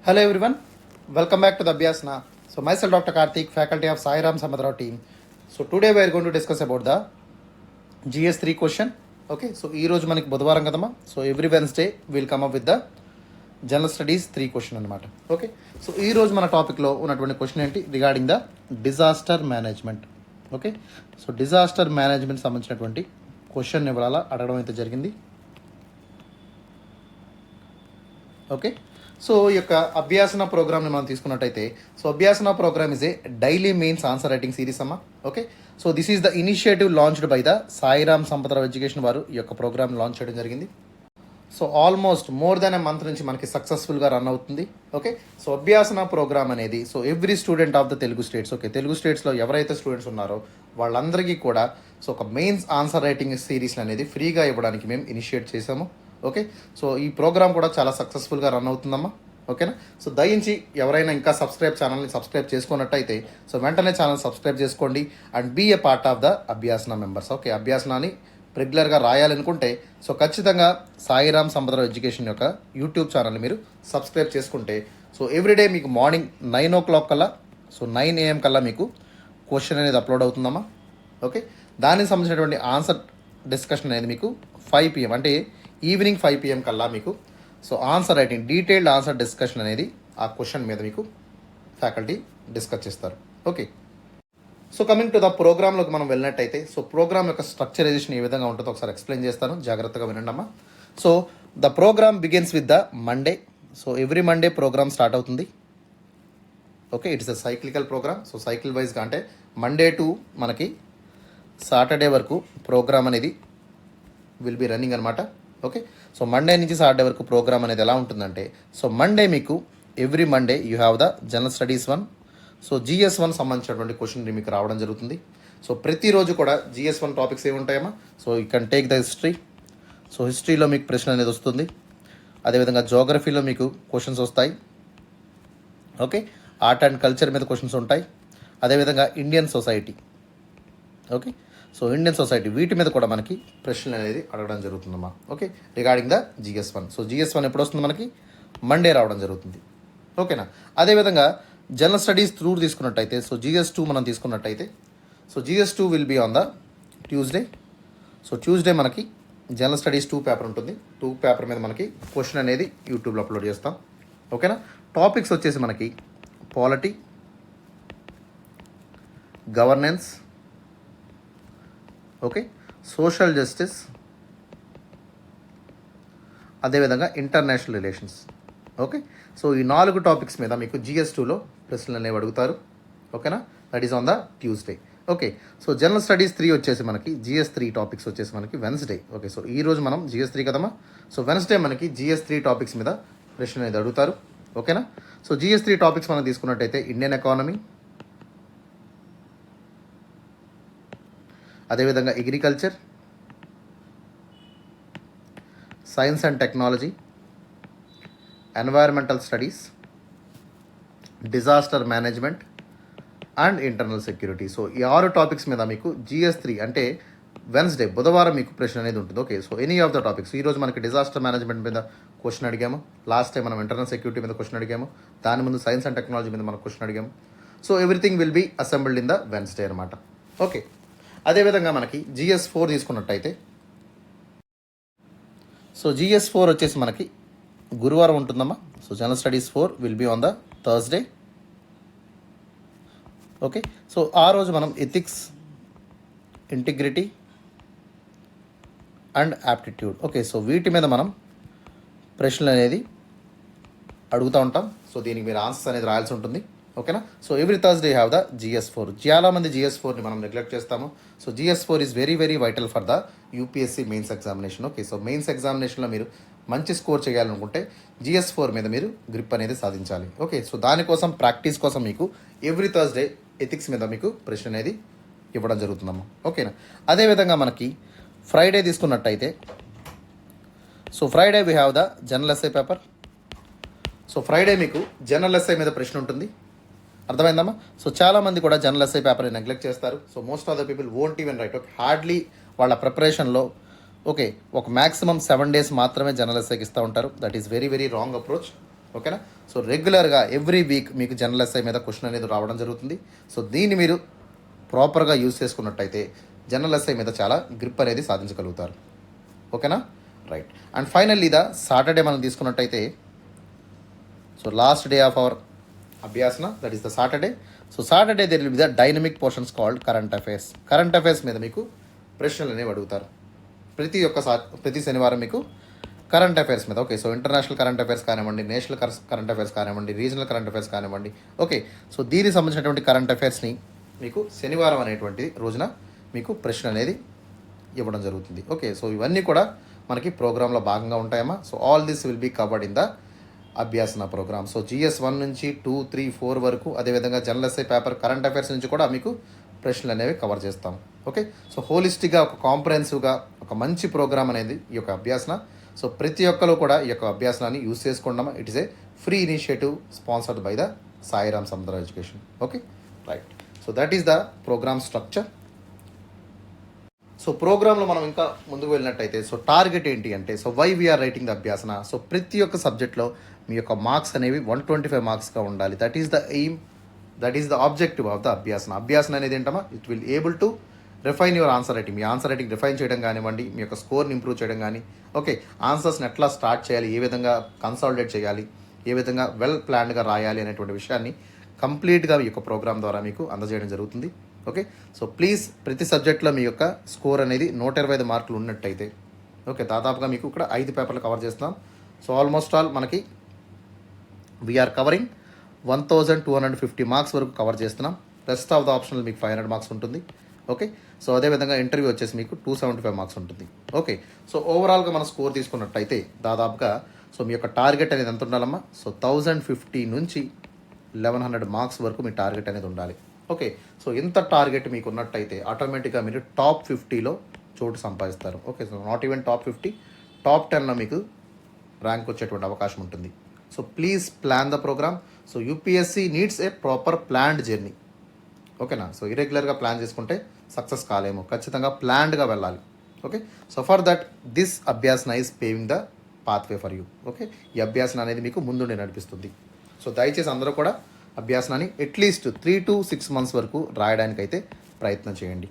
Hello everyone, welcome back to the Abhyasana. So myself Dr. Karthik, faculty of Sairam Sampatirao team. So today we are going to discuss about the GS3 question. Okay, so ee roju manaki budvaram kadama. So every Wednesday we will come up with the general studies 3 question anamata. Okay, so ee roju mana topic lo unnatuvanti question enti regarding the disaster management. Okay, so disaster management సంబంధించినటువంటి question ఇవాళ అడగడం అయితే జరిగింది. Okay, so ఈ యొక్క అభ్యాసన ప్రోగ్రామ్ని మనం తీసుకున్నట్టయితే, so Abhyasana program is a daily mains answer writing series అమ్మా. Okay, so this is the initiative launched by the Sairam Sampath Rao education వారు ఈ యొక్క ప్రోగ్రామ్ లాంచ్ చేయడం జరిగింది. So almost more than a month నుంచి మనకి సక్సెస్ఫుల్గా రన్ అవుతుంది. ఓకే, సో అభ్యాసన ప్రోగ్రామ్ అనేది so every student of the Telugu states, okay Telugu స్టేట్స్లో ఎవరైతే స్టూడెంట్స్ ఉన్నారో వాళ్ళందరికీ కూడా సో ఒక మెయిన్స్ ఆన్సర్ రైటింగ్ సిరీస్ అనేది ఫ్రీగా ఇవ్వడానికి మేము ఇనిషియేట్ చేసాము. ఓకే, సో ఈ ప్రోగ్రామ్ కూడా చాలా సక్సెస్ఫుల్గా రన్ అవుతుందమ్మా. ఓకేనా, సో దయించి ఎవరైనా ఇంకా ఛానల్ని సబ్స్క్రైబ్ చేసుకున్నట్టయితే సో వెంటనే ఛానల్ సబ్స్క్రైబ్ చేసుకోండి and be a part of the Abhyasana members. Okay, అభ్యాసనాన్ని రెగ్యులర్గా రాయాలనుకుంటే సో ఖచ్చితంగా సాయిరామ్ సంపతరావు ఎడ్యుకేషన్ యొక్క యూట్యూబ్ ఛానల్ని మీరు సబ్స్క్రైబ్ చేసుకుంటే సో ఎవ్రీడే మీకు మార్నింగ్ 9 o'clock కల్లా, సో 9 AM కల్లా మీకు క్వశ్చన్ అనేది అప్లోడ్ అవుతుందమ్మా. ఓకే, దానికి సంబంధించినటువంటి ఆన్సర్ డిస్కషన్ అనేది మీకు 5 PM అంటే ఈవినింగ్ 5 PM కల్లా మీకు so answer writing detailed answer discussion అనేది ఆ క్వశ్చన్ మీద మీకు ఫ్యాకల్టీ డిస్కస్ చేస్తారు. Okay, so coming to the ప్రోగ్రామ్లోకి మనం వెళ్ళినట్టయితే సో ప్రోగ్రామ్ యొక్క స్ట్రక్చరైజేషన్ ఏ విధంగా ఉంటుందో ఒకసారి ఎక్స్ప్లెయిన్ చేస్తాను, జాగ్రత్తగా వినండి అమ్మా. So the program begins with the Monday. So every Monday program start అవుతుంది. Okay, it's a cyclical program. So cycle వైజ్గా అంటే మండే టు మనకి సాటర్డే వరకు ప్రోగ్రామ్ అనేది విల్ బి రన్నింగ్ అనమాట. ఓకే, సో మండే నుంచి సాటర్డే వరకు ప్రోగ్రామ్ అనేది ఎలా ఉంటుందంటే, సో మండే మీకు every Monday you have the general studies 1, so GS1 సంబంధించినటువంటి క్వశ్చన్ మీకు రావడం జరుగుతుంది. సో ప్రతిరోజు కూడా GS1 టాపిక్స్ ఏమి ఉంటాయమ్మా, so you can take the history. So హిస్టరీలో మీకు ప్రశ్న అనేది వస్తుంది. అదేవిధంగా జోగ్రఫీలో మీకు క్వశ్చన్స్ వస్తాయి. ఓకే, ఆర్ట్ అండ్ కల్చర్ మీద క్వశ్చన్స్ ఉంటాయి. అదేవిధంగా Indian society, okay so Indian society వీటి మీద కూడా మనకి ప్రశ్నలు అనేది అడగడం జరుగుతుందమ్మా. Okay, regarding the GS1. So GS1 ఎప్పుడు వస్తుంది మనకి మండే రావడం జరుగుతుంది. ఓకేనా, అదేవిధంగా జనరల్ స్టడీస్ త్రూ తీసుకున్నట్టయితే సో GS2 మనం తీసుకున్నట్టయితే so GS2 will be on the Tuesday. So Tuesday మనకి జనరల్ స్టడీస్ 2 పేపర్ ఉంటుంది. 2 పేపర్ మీద మనకి క్వశ్చన్ అనేది యూట్యూబ్లో అప్లోడ్ చేస్తాం. ఓకేనా, టాపిక్స్ వచ్చేసి మనకి polity, governance, okay social justice, అదేవిధంగా ఇంటర్నేషనల్ రిలేషన్స్. ఓకే, సో ఈ 4 టాపిక్స్ మీద మీకు GS2లో ప్రశ్నలు అనేవి అడుగుతారు. ఓకేనా, that is on the Tuesday. Okay, so general studies 3 వచ్చేసి మనకి GS3 టాపిక్స్ వచ్చేసి మనకి వెన్స్డే. ఓకే, సో ఈరోజు మనం GS3 కదమ్మా, సో వెన్స్డే మనకి GS3 టాపిక్స్ మీద ప్రశ్న అనేది అడుగుతారు. ఓకేనా, సో GS3 టాపిక్స్ మనం తీసుకున్నట్టయితే ఇండియన్ ఎకానమీ, అదేవిధంగా agriculture, science and technology, environmental studies, disaster management and internal security. So ఈ 6 టాపిక్స్ మీద మీకు GS3 అంటే వెన్స్డే బుధవారం మీకు ప్రశ్న అనేది ఉంటుంది. Okay, so any of the topics. ఈరోజు మనకి డిజాస్టర్ మేనేజ్మెంట్ మీద క్వశ్చన్ అడిగాము, లాస్ట్ టైం మనం ఇంటర్నల్ సెక్యూరిటీ మీద క్వశ్చన్ అడిగాము, దాని ముందు సైన్స్ అండ్ టెక్నాలజీ మీద మనం క్వశ్చన్ అడిగాము. So everything will be assembled in the Wednesday అనమాట. ఓకే, అదేవిధంగా మనకి GS4 తీసుకున్నట్టయితే సో GS4 వచ్చేసి మనకి గురువారం ఉంటుందమ్మా. So general studies 4 will be on the Thursday. Okay, so ఆ రోజు మనం ethics, integrity and aptitude, okay so వీటి మీద మనం ప్రశ్నలు అనేది అడుగుతూ ఉంటాం. సో దీనికి మీరు ఆన్సర్స్ అనేది రాయాల్సి ఉంటుంది. ఓకేనా, so every Thursday have the GS4. చాలామంది GS4ని మనం నెగ్లెక్ట్ చేస్తాము. So GS4 is very very vital for the UPSC mains examination. Okay, so mains ఎగ్జామినేషన్లో మీరు మంచి స్కోర్ చేయాలనుకుంటే GS4 మీద మీరు గ్రిప్ అనేది సాధించాలి. ఓకే, సో దానికోసం ప్రాక్టీస్ కోసం మీకు ఎవ్రీ థర్స్డే ఎథిక్స్ మీద మీకు ప్రశ్న అనేది ఇవ్వడం జరుగుతుందమ్మా. ఓకేనా, అదేవిధంగా మనకి ఫ్రైడే తీసుకున్నట్టయితే so Friday we have the general essay paper. So Friday మీకు జనరల్ ఎస్ఐ మీద ప్రశ్న ఉంటుంది. అర్థమైందమ్మా. సో చాలామంది కూడా జనరల్ ఎస్ఐ పేపర్ని నెగ్లెక్ట్ చేస్తారు. So most of the people won't even right. Okay, hardly వాళ్ళ ప్రిపరేషన్లో ఓకే ఒక మ్యాక్సిమం 7 days మాత్రమే జనరల్ ఎస్ఐకి ఇస్తూ ఉంటారు. That is very very wrong approach. ఓకేనా. సో రెగ్యులర్గా ఎవ్రీ వీక్ మీకు జనరల్ ఎస్ఐ మీద క్వశ్చన్ అనేది రావడం జరుగుతుంది. సో దీన్ని మీరు ప్రాపర్గా యూజ్ చేసుకున్నట్టయితే జనరల్ ఎస్ఐ మీద చాలా గ్రిప్ అనేది సాధించగలుగుతారు. ఓకేనా, రైట్. అండ్ ఫైనల్లీ సాటర్డే మనం తీసుకున్నట్టయితే, so last day of our Abhyasana, that is the Saturday. So Saturday there will be the dynamic portions called current affairs. Current affairs మీద మీకు ప్రశ్నలు అనేవి అడుగుతారు ప్రతి శనివారం మీకు కరెంట్ అఫైర్స్ మీద. Okay, so international current affairs కానివ్వండి, నేషనల్ కరెంట్ అఫైర్స్ కానివ్వండి, రీజనల్ కరెంట్ అఫైర్స్ కానివ్వండి. ఓకే, సో దీనికి సంబంధించినటువంటి కరెంట్ అఫైర్స్ని మీకు శనివారం అనేటువంటి రోజున మీకు ప్రశ్న అనేది ఇవ్వడం జరుగుతుంది. ఓకే, సో ఇవన్నీ కూడా మనకి ప్రోగ్రాంలో భాగంగా ఉంటాయమ్మా. So all this will be covered in the Abhyasana program. So GS 1 నుంచి 2, 3, 4 వరకు, అదేవిధంగా general essay paper current affairs నుంచి కూడా మీకు ప్రశ్నలు అనేవి కవర్ చేస్తాం. ఓకే, సో హోలిస్టిక్గా ఒక కాంప్రహెన్సివ్గా ఒక మంచి ప్రోగ్రామ్ అనేది ఈ యొక్క అభ్యాసన. సో ప్రతి ఒక్కరు కూడా ఈ యొక్క అభ్యాసనాన్ని యూజ్ చేసుకుంటామా. It is a free initiative sponsored by the Sairam Samudra education. Okay, right. So that is the program structure. So ప్రోగ్రాంలో మనం ఇంకా ముందుకు వెళ్ళినట్టయితే, సో టార్గెట్ ఏంటి అంటే, so why we are writing the Abhyasana. So ప్రతి ఒక్క సబ్జెక్ట్లో మీ యొక్క మార్క్స్ అనేవి 125 మార్క్స్గా ఉండాలి. That is the aim, that is the objective of the Abhyasana. Abhyasana అనేది ఏంటమ్మా, it will able to refine your answer writing. మీ ఆన్సర్ రైటింగ్ రిఫైన్ చేయడం కానివ్వండి, మీ యొక్క స్కోర్ని ఇంప్రూవ్ చేయడం కానీ, ఓకే, ఆన్సర్స్ని ఎట్లా స్టార్ట్ చేయాలి, ఏ విధంగా కన్సాలిడేట్ చేయాలి, ఏ విధంగా వెల్ ప్లాన్డ్గా రాయాలి అనేటువంటి విషయాన్ని కంప్లీట్గా మీ యొక్క ప్రోగ్రామ్ ద్వారా మీకు అందజేయడం జరుగుతుంది. ఓకే, సో ప్లీజ్ ప్రతి సబ్జెక్ట్లో మీ యొక్క స్కోర్ అనేది 125 మార్కులు ఉన్నట్టయితే, ఓకే, దాదాపుగా మీకు ఇక్కడ 5 పేపర్లు కవర్ చేస్తున్నాం. సో ఆల్మోస్ట్ ఆల్ మనకి వీఆర్ కవరింగ్ 1250 మార్క్స్ వరకు కవర్ చేస్తున్నాం. రెస్ట్ ఆఫ్ ద ఆప్షనల్ మీకు 500 మార్క్స్ ఉంటుంది. ఓకే, సో అదేవిధంగా ఇంటర్వ్యూ వచ్చేసి మీకు 275 మార్క్స్ ఉంటుంది. ఓకే, సో ఓవరాల్గా మన స్కోర్ తీసుకున్నట్టయితే దాదాపుగా సో మీ యొక్క టార్గెట్ అనేది ఎంత ఉండాలమ్మా, సో 1050 నుంచి 1100 మార్క్స్ వరకు మీ టార్గెట్ అనేది ఉండాలి. ఓకే, సో ఇంత టార్గెట్ మీకు ఉన్నట్టయితే ఆటోమేటిక్గా మీరు టాప్ 50లో చోటు సంపాదిస్తారు. Okay, so not even top 50, top 10లో మీకు ర్యాంక్ వచ్చేటువంటి అవకాశం ఉంటుంది. So please plan the program. So UPSC needs a proper planned journey. ఓకేనా, సో ఇరెగ్యులర్గా ప్లాన్ చేసుకుంటే సక్సెస్ కాలేము, ఖచ్చితంగా ప్లాన్డ్గా వెళ్ళాలి. Okay, so for that this Abhyasana is paving the pathway for you. Okay, ఈ అభ్యాసన అనేది మీకు ముందుండి నడిపిస్తుంది. సో దయచేసి అందరూ కూడా అభ్యాసనాన్ని అట్లీస్ట్ 3 to 6 months వరకు రాయడానికైతే ప్రయత్నం చేయండి.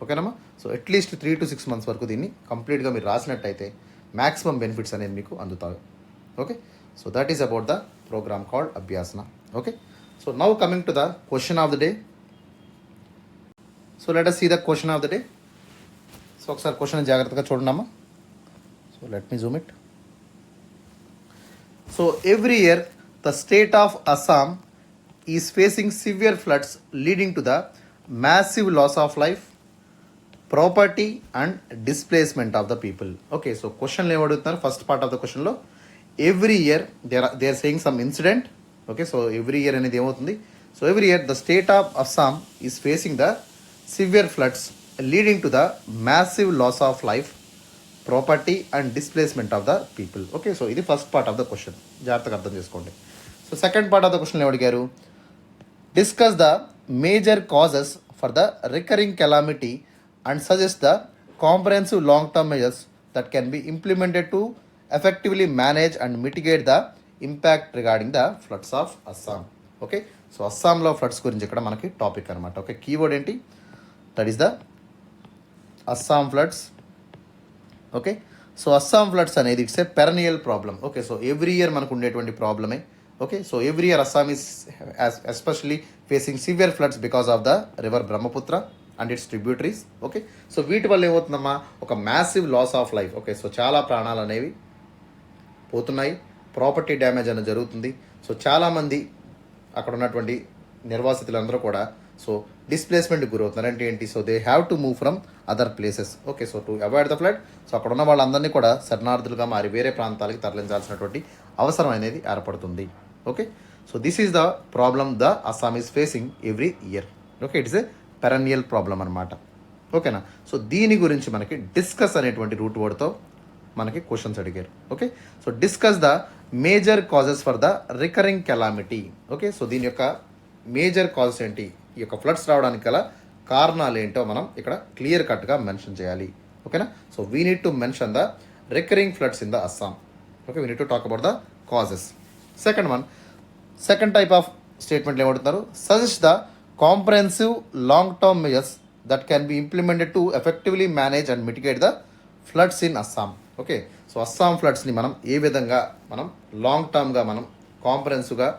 ఓకేనమ్మా, సో అట్లీస్ట్ 3 to 6 months వరకు దీన్ని కంప్లీట్గా మీరు రాసినట్టయితే మ్యాక్సిమం బెనిఫిట్స్ అనేది మీకు అందుతాయి. Okay, so that is about the program called Abhyasana. Okay, so now coming to the question of the day. So let us see the question of the day. So ఒకసారి question జాగ్రత్తగా చూడండి. So let me zoom it. So every year the state of Assam is facing severe floods leading to the massive loss of life, property and displacement of the people. Okay, so question lo adugutunnaru, first part of the question lo every year they are saying some incident. Okay, so every year anedi emutundi, so every year the state of Assam is facing the severe floods leading to the massive loss of life, property and displacement of the people. Okay, so ఇది first part of the question, జాగ్రత్తగా అర్థం చేసుకోండి. So second part of the question అడిగారు, discuss the major causes for the recurring calamity and suggest the comprehensive long term measures that can be implemented to effectively manage and mitigate the impact regarding the floods of Assam. Okay, so అస్సాంలో floods గురించి ఇక్కడ మనకి topic అనమాట. Okay, keyword ఏంటి, that is the Assam floods. Okay, so Assam floods అనేది it's a perennial problem. Okay, so every year మనకు ఉండేటువంటి ప్రాబ్లమే. Okay, so every year Assam is especially facing severe floods because of the river Brahmaputra and its tributaries. Okay, so వీటి వల్ల ఏమవుతుందమ్మా, ఒక massive loss of life. Okay, so చాలా ప్రాణాలు అనేవి పోతున్నాయి, ప్రాపర్టీ డ్యామేజ్ అనేది జరుగుతుంది. సో చాలామంది అక్కడ ఉన్నటువంటి నిర్వాసితులందరూ కూడా సో డిస్ప్లేస్మెంట్కి గురవుతున్నారు. అంటే ఏంటి, so they have to move from other places. Okay, so to avoid the flood, so అక్కడ ఉన్న వాళ్ళందరినీ కూడా శరణార్థులుగా మారి వేరే ప్రాంతాలకి తరలించాల్సినటువంటి అవసరం అనేది ఏర్పడుతుంది. Okay, so this is the problem the Assam is facing every year. Okay, it's a perennial problem అనమాట. ఓకేనా, సో దీని గురించి మనకి డిస్కస్ అనేటువంటి రూట్ వర్డ్తో మనకి క్వశ్చన్స్ అడిగారు. Okay, so discuss the major causes for the recurring calamity. Okay, so దీని యొక్క మేజర్ కాజెస్ ఏంటి, ఈ యొక్క ఫ్లడ్స్ రావడానికి గల కారణాలు ఏంటో మనం ఇక్కడ క్లియర్ కట్గా మెన్షన్ చేయాలి. ఓకేనా, so we need to mention the recurring floods in the Assam. Okay, we need to talk about the causes. Second one, second type of స్టేట్మెంట్లు ఏమంటున్నారు, suggest the comprehensive long term measures that can be implemented to effectively manage and mitigate the floods in Assam. Okay, so Assam ఫ్లడ్స్ని మనం ఏ విధంగా మనం long టర్మ్గా మనం కాంప్రహెన్సివ్గా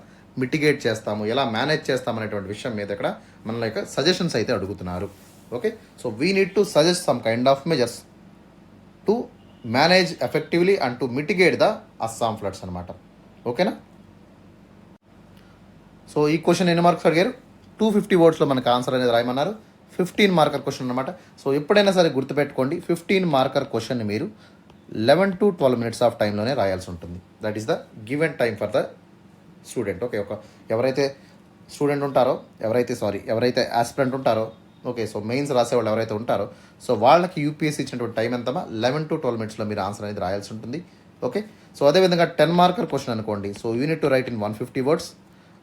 mitigate చేస్తాము, ఎలా మేనేజ్ చేస్తాము అనేటువంటి విషయం మీద ఇక్కడ మన యొక్క సజెషన్స్ అయితే అడుగుతున్నారు. Okay, so we need to suggest some kind of measures to manage effectively and to mitigate the Assam floods అనమాట. ఓకేనా. సో ఈ క్వశ్చన్ ఎన్ని మార్క్స్ అడిగారు, 250 వర్డ్స్లో మనకు ఆన్సర్ అనేది రాయమన్నారు. 15 మార్కర్ క్వశ్చన్ అనమాట. సో ఎప్పుడైనా సరే గుర్తుపెట్టుకోండి, 15 మార్కర్ క్వశ్చన్ని మీరు 11 to 12 minutes ఆఫ్ టైంలోనే రాయాల్సి ఉంటుంది. That is the given time for the student. Okay, ఎవరైతే స్టూడెంట్ ఉంటారో, ఎవరైతే ఆస్పిరెంట్ ఉంటారో, ఓకే, సో మెయిన్స్ రాసేవాళ్ళు ఎవరైతే ఉంటారో, సో వాళ్ళకి యూపీఎస్సీ ఇచ్చినటువంటి టైం ఎంతమా 11 to 12 minutesలో మీరు ఆన్సర్ అనేది రాయాల్సి ఉంటుంది. ఓకే, సో అదేవిధంగా 10 మార్కర్ క్వశ్చన్ అనుకోండి, so unit to right in 150 words.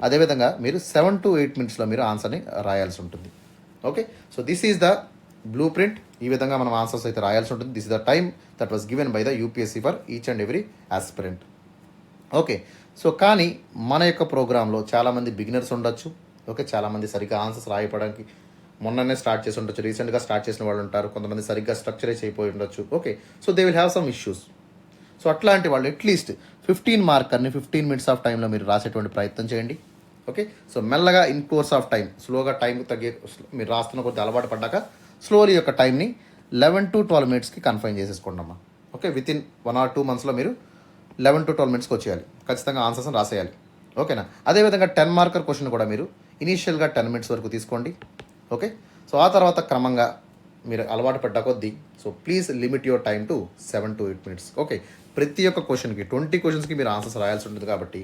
అదేవిధంగా మీరు 7 to 8 minutesలో మీరు ఆన్సర్ని రాయాల్సి ఉంటుంది. Okay, so this is the blue print. ఈ విధంగా మనం ఆన్సర్స్ అయితే రాయాల్సి ఉంటుంది. This is the time that was given by the UPSC for each and every aspirant. Okay, so కానీ మన యొక్క ప్రోగ్రాంలో చాలామంది బిగినర్స్ ఉండొచ్చు. ఓకే, చాలామంది సరిగ్గా ఆన్సర్స్ రాయడానికి మొన్ననే స్టార్ట్ చేసి ఉండొచ్చు, రీసెంట్గా స్టార్ట్ చేసిన వాళ్ళు ఉంటారు, కొంతమంది సరిగ్గా స్ట్రక్చరైజ్ అయిపోయి ఉండొచ్చు. Okay, so they will have some issues. So అట్లాంటి వాళ్ళు అట్లీస్ట్ 15 మార్కర్ని 15 minutes ఆఫ్ టైంలో మీరు రాసేటువంటి ప్రయత్నం చేయండి. ఓకే, సో మెల్లగా ఇన్ కోర్స్ ఆఫ్ టైం స్లోగా టైం తగ్గే మీరు రాస్తున్న కొద్ది అలవాటు పడ్డాక స్లోలీ యొక్క టైంని 11 to 12 minutesకి కన్ఫైన్ చేసేసుకోండి అమ్మా. ఓకే, విత్ ఇన్ 1 or 2 monthsలో మీరు 11 to 12 minutesకి వచ్చేయాలి, ఖచ్చితంగా ఆన్సర్స్ని రాసేయాలి. ఓకేనా. అదేవిధంగా 10 మార్కర్ క్వశ్చన్ కూడా మీరు ఇనీషియల్గా 10 minutes వరకు తీసుకోండి. ఓకే, సో ఆ తర్వాత క్రమంగా మీరు అలవాటు పడ్డ కొద్దీ so please limit your time to 7 to 8 minutes. Okay, ప్రతి ఒక్క క్వశ్చన్కి 20 questionsకి మీరు ఆన్సర్స్ రాయాల్సి ఉంటుంది కాబట్టి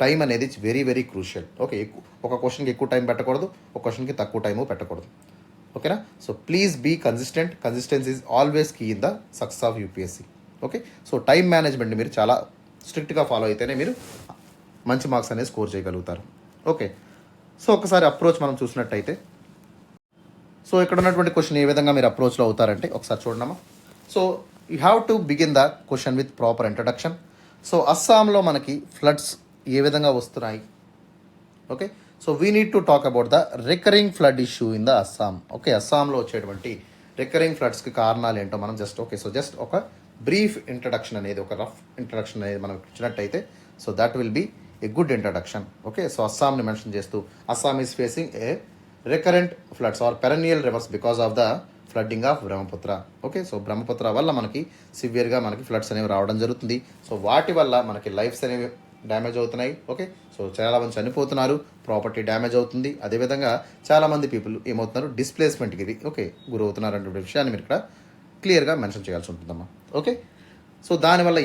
టైం అనేది వెరీ వెరీ క్రూషియల్. ఓకే, ఒక క్వశ్చన్కి ఎక్కువ టైం పెట్టకూడదు, ఒక క్వశ్చన్కి తక్కువ టైము పెట్టకూడదు. ఓకేనా. So please be consistent. Consistency is always key in the success of UPSC. Okay, so time మేనేజ్మెంట్ని మీరు చాలా స్ట్రిక్ట్గా ఫాలో అయితేనే మీరు మంచి మార్క్స్ అనేది స్కోర్ చేయగలుగుతారు. ఓకే, సో ఒకసారి అప్రోచ్ మనం చూసినట్టయితే, సో ఇక్కడ ఉన్నటువంటి క్వశ్చన్ ఏ విధంగా మీరు అప్రోచ్లో అవుతారంటే ఒకసారి చూడమ్మా. So you have to begin the question with proper introduction. So అస్సాంలో మనకి ఫ్లడ్స్ ఏ విధంగా వస్తున్నాయి. Okay, so we need to talk about the recurring flood issue in the Assam. Okay, అస్సాంలో వచ్చేటువంటి రికరింగ్ ఫ్లడ్స్కి కారణాలు ఏంటో మనం జస్ట్ ఒక బ్రీఫ్ ఇంట్రడక్షన్ అనేది, ఒక రఫ్ ఇంట్రడక్షన్ అనేది మనం ఇచ్చినట్టయితే so that will be a good introduction. Okay, so అస్సాంని మెన్షన్ చేస్తూ Assam is facing a recurrent floods or perennial rivers because of the flooding of Brahmaputra. Okay, so Brahmaputra వల్ల మనకి సివియర్గా మనకి ఫ్లడ్స్ అనేవి రావడం జరుగుతుంది. సో వాటి వల్ల మనకి లైఫ్స్ అనేవి డ్యామేజ్ అవుతున్నాయి. ఓకే, సో చాలామంది చనిపోతున్నారు, ప్రాపర్టీ డ్యామేజ్ అవుతుంది. అదేవిధంగా చాలామంది పీపుల్ ఏమవుతున్నారు, డిస్ప్లేస్మెంట్కి ఓకే గురవుతున్నారు అనే విషయాన్ని మీరు ఇక్కడ క్లియర్గా మెన్షన్ చేయాల్సి ఉంటుందమ్మా. ఓకే, సో దానివల్ల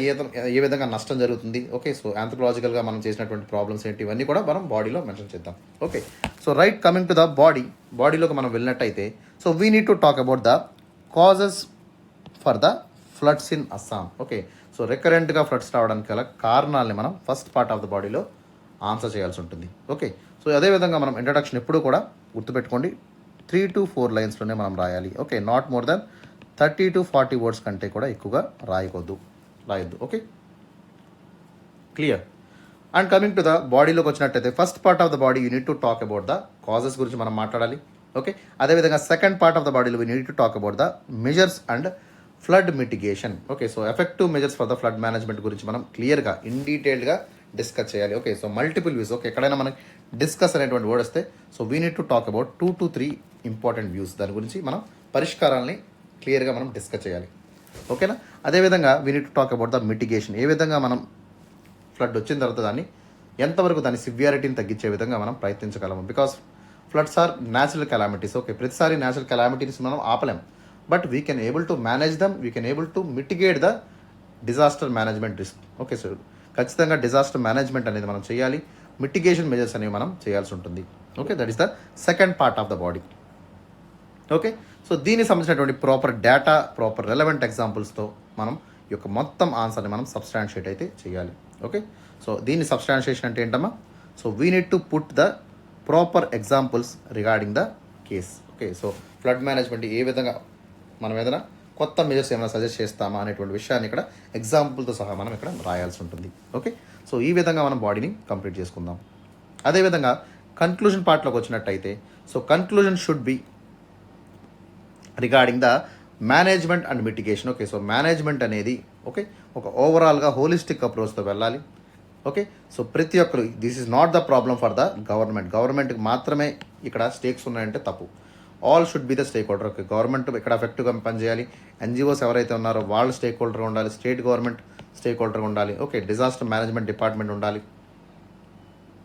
ఏ విధంగా నష్టం జరుగుతుంది. ఓకే, సో ఆంథ్రోపాలజికల్గా మనం చేసినటువంటి ప్రాబ్లమ్స్ ఏంటి, ఇవన్నీ కూడా మనం బాడీలో మెన్షన్ చేద్దాం. Okay, so right, coming to the బాడీలోకి మనం వెళ్ళినట్టయితే so we need to talk about the causes for the floods in Assam. Okay, so రికరెంట్గా ఫ్లడ్స్ రావడానికి గల కారణాలని మనం ఫస్ట్ పార్ట్ ఆఫ్ ద బాడీలో ఆన్సర్ చేయాల్సి ఉంటుంది. ఓకే, సో అదేవిధంగా మనం ఇంట్రడక్షన్ ఎప్పుడు కూడా గుర్తుపెట్టుకోండి 3 to 4 లైన్స్లోనే మనం రాయాలి. Okay, not more than 30 to 40 words కంటే కూడా ఎక్కువగా రాయొద్దు. Okay, clear. And coming to the బాడీలోకి వచ్చినట్టయితే first part of the body you need to talk about the causes గురించి మనం మాట్లాడాలి. ఓకే, అదేవిధంగా సెకండ్ పార్ట్ ఆఫ్ ద బాడీలో we need to talk about the measures and flood mitigation. Okay, so effective measures for the flood management గురించి మనం క్లియర్గా in డీటెయిల్డ్గా discuss చేయాలి. Okay, so multiple views. Okay, ఎక్కడైనా మనకి డిస్కస్ అనేటువంటి వర్డ్ వస్తే so we need to talk about 2 to 3 important views. దాని గురించి మనం పరిష్కారాలని క్లియర్గా మనం డిస్కస్ చేయాలి. ఓకేనా. అదేవిధంగా we need to talk about the mitigation. ఏ విధంగా మనం ఫ్లడ్ వచ్చిన తర్వాత దాన్ని ఎంతవరకు దాని సివియారిటీని తగ్గించే విధంగా మనం ప్రయత్నించగలము. Because floods are natural calamities. Okay, ప్రతిసారి న్యాచురల్ కెలామిటీస్ మనం ఆపలేం, but we can able to manage them, we can able to mitigate the disaster management risk. Okay, so ఖచ్చితంగా డిజాస్టర్ మేనేజ్మెంట్ అనేది మనం చేయాలి, మిటిగేషన్ మెజర్స్ అనేవి మనం చేయాల్సి ఉంటుంది. Okay, that is the second part of the body. Okay, so దీనికి సంబంధించినటువంటి ప్రాపర్ డేటా, ప్రాపర్ రెలవెంట్ ఎగ్జాంపుల్స్తో మనం ఈ యొక్క మొత్తం ఆన్సర్ని మనం సబ్స్టాన్షియేట్ అయితే చేయాలి. ఓకే, సో దీన్ని సబ్స్టాన్షియేషన్ అంటే ఏంటమ్మా, so we need to put the proper examples regarding the case. Okay, so flood management ఏ విధంగా మనం ఏదైనా కొత్త మెజర్స్ ఏమైనా సజెస్ట్ చేస్తామా అనేటువంటి విషయాన్ని ఇక్కడ ఎగ్జాంపుల్తో సహా మనం ఇక్కడ రాయాల్సి ఉంటుంది. ఓకే, సో ఈ విధంగా మనం బాడీని కంప్లీట్ చేసుకుందాం. అదేవిధంగా కన్క్లూజన్ పార్ట్లోకి వచ్చినట్టయితే, so conclusion should be regarding the management and mitigation. Okay, so management అనేది ఓకే ఒక ఓవరాల్గా హోలిస్టిక్ అప్రోచ్తో వెళ్ళాలి. ఓకే, సో ప్రతి ఒక్కరు this is not the problem for the గవర్నమెంట్కి మాత్రమే ఇక్కడ స్టేక్స్ ఉన్నాయంటే తప్పు. All should be the stake holder. Okay, government ఇక్కడ ఎఫెక్టివ్గా పనిచేయాలి. ఎన్జిఓస్ ఎవరైతే ఉన్నారో వాళ్ళు స్టేక్ హోల్డర్గా ఉండాలి. స్టేట్ గవర్నమెంట్ స్టేక్ హోల్డర్గా ఉండాలి. ఓకే, డిజాస్టర్ మేనేజ్మెంట్ డిపార్ట్మెంట్ ఉండాలి.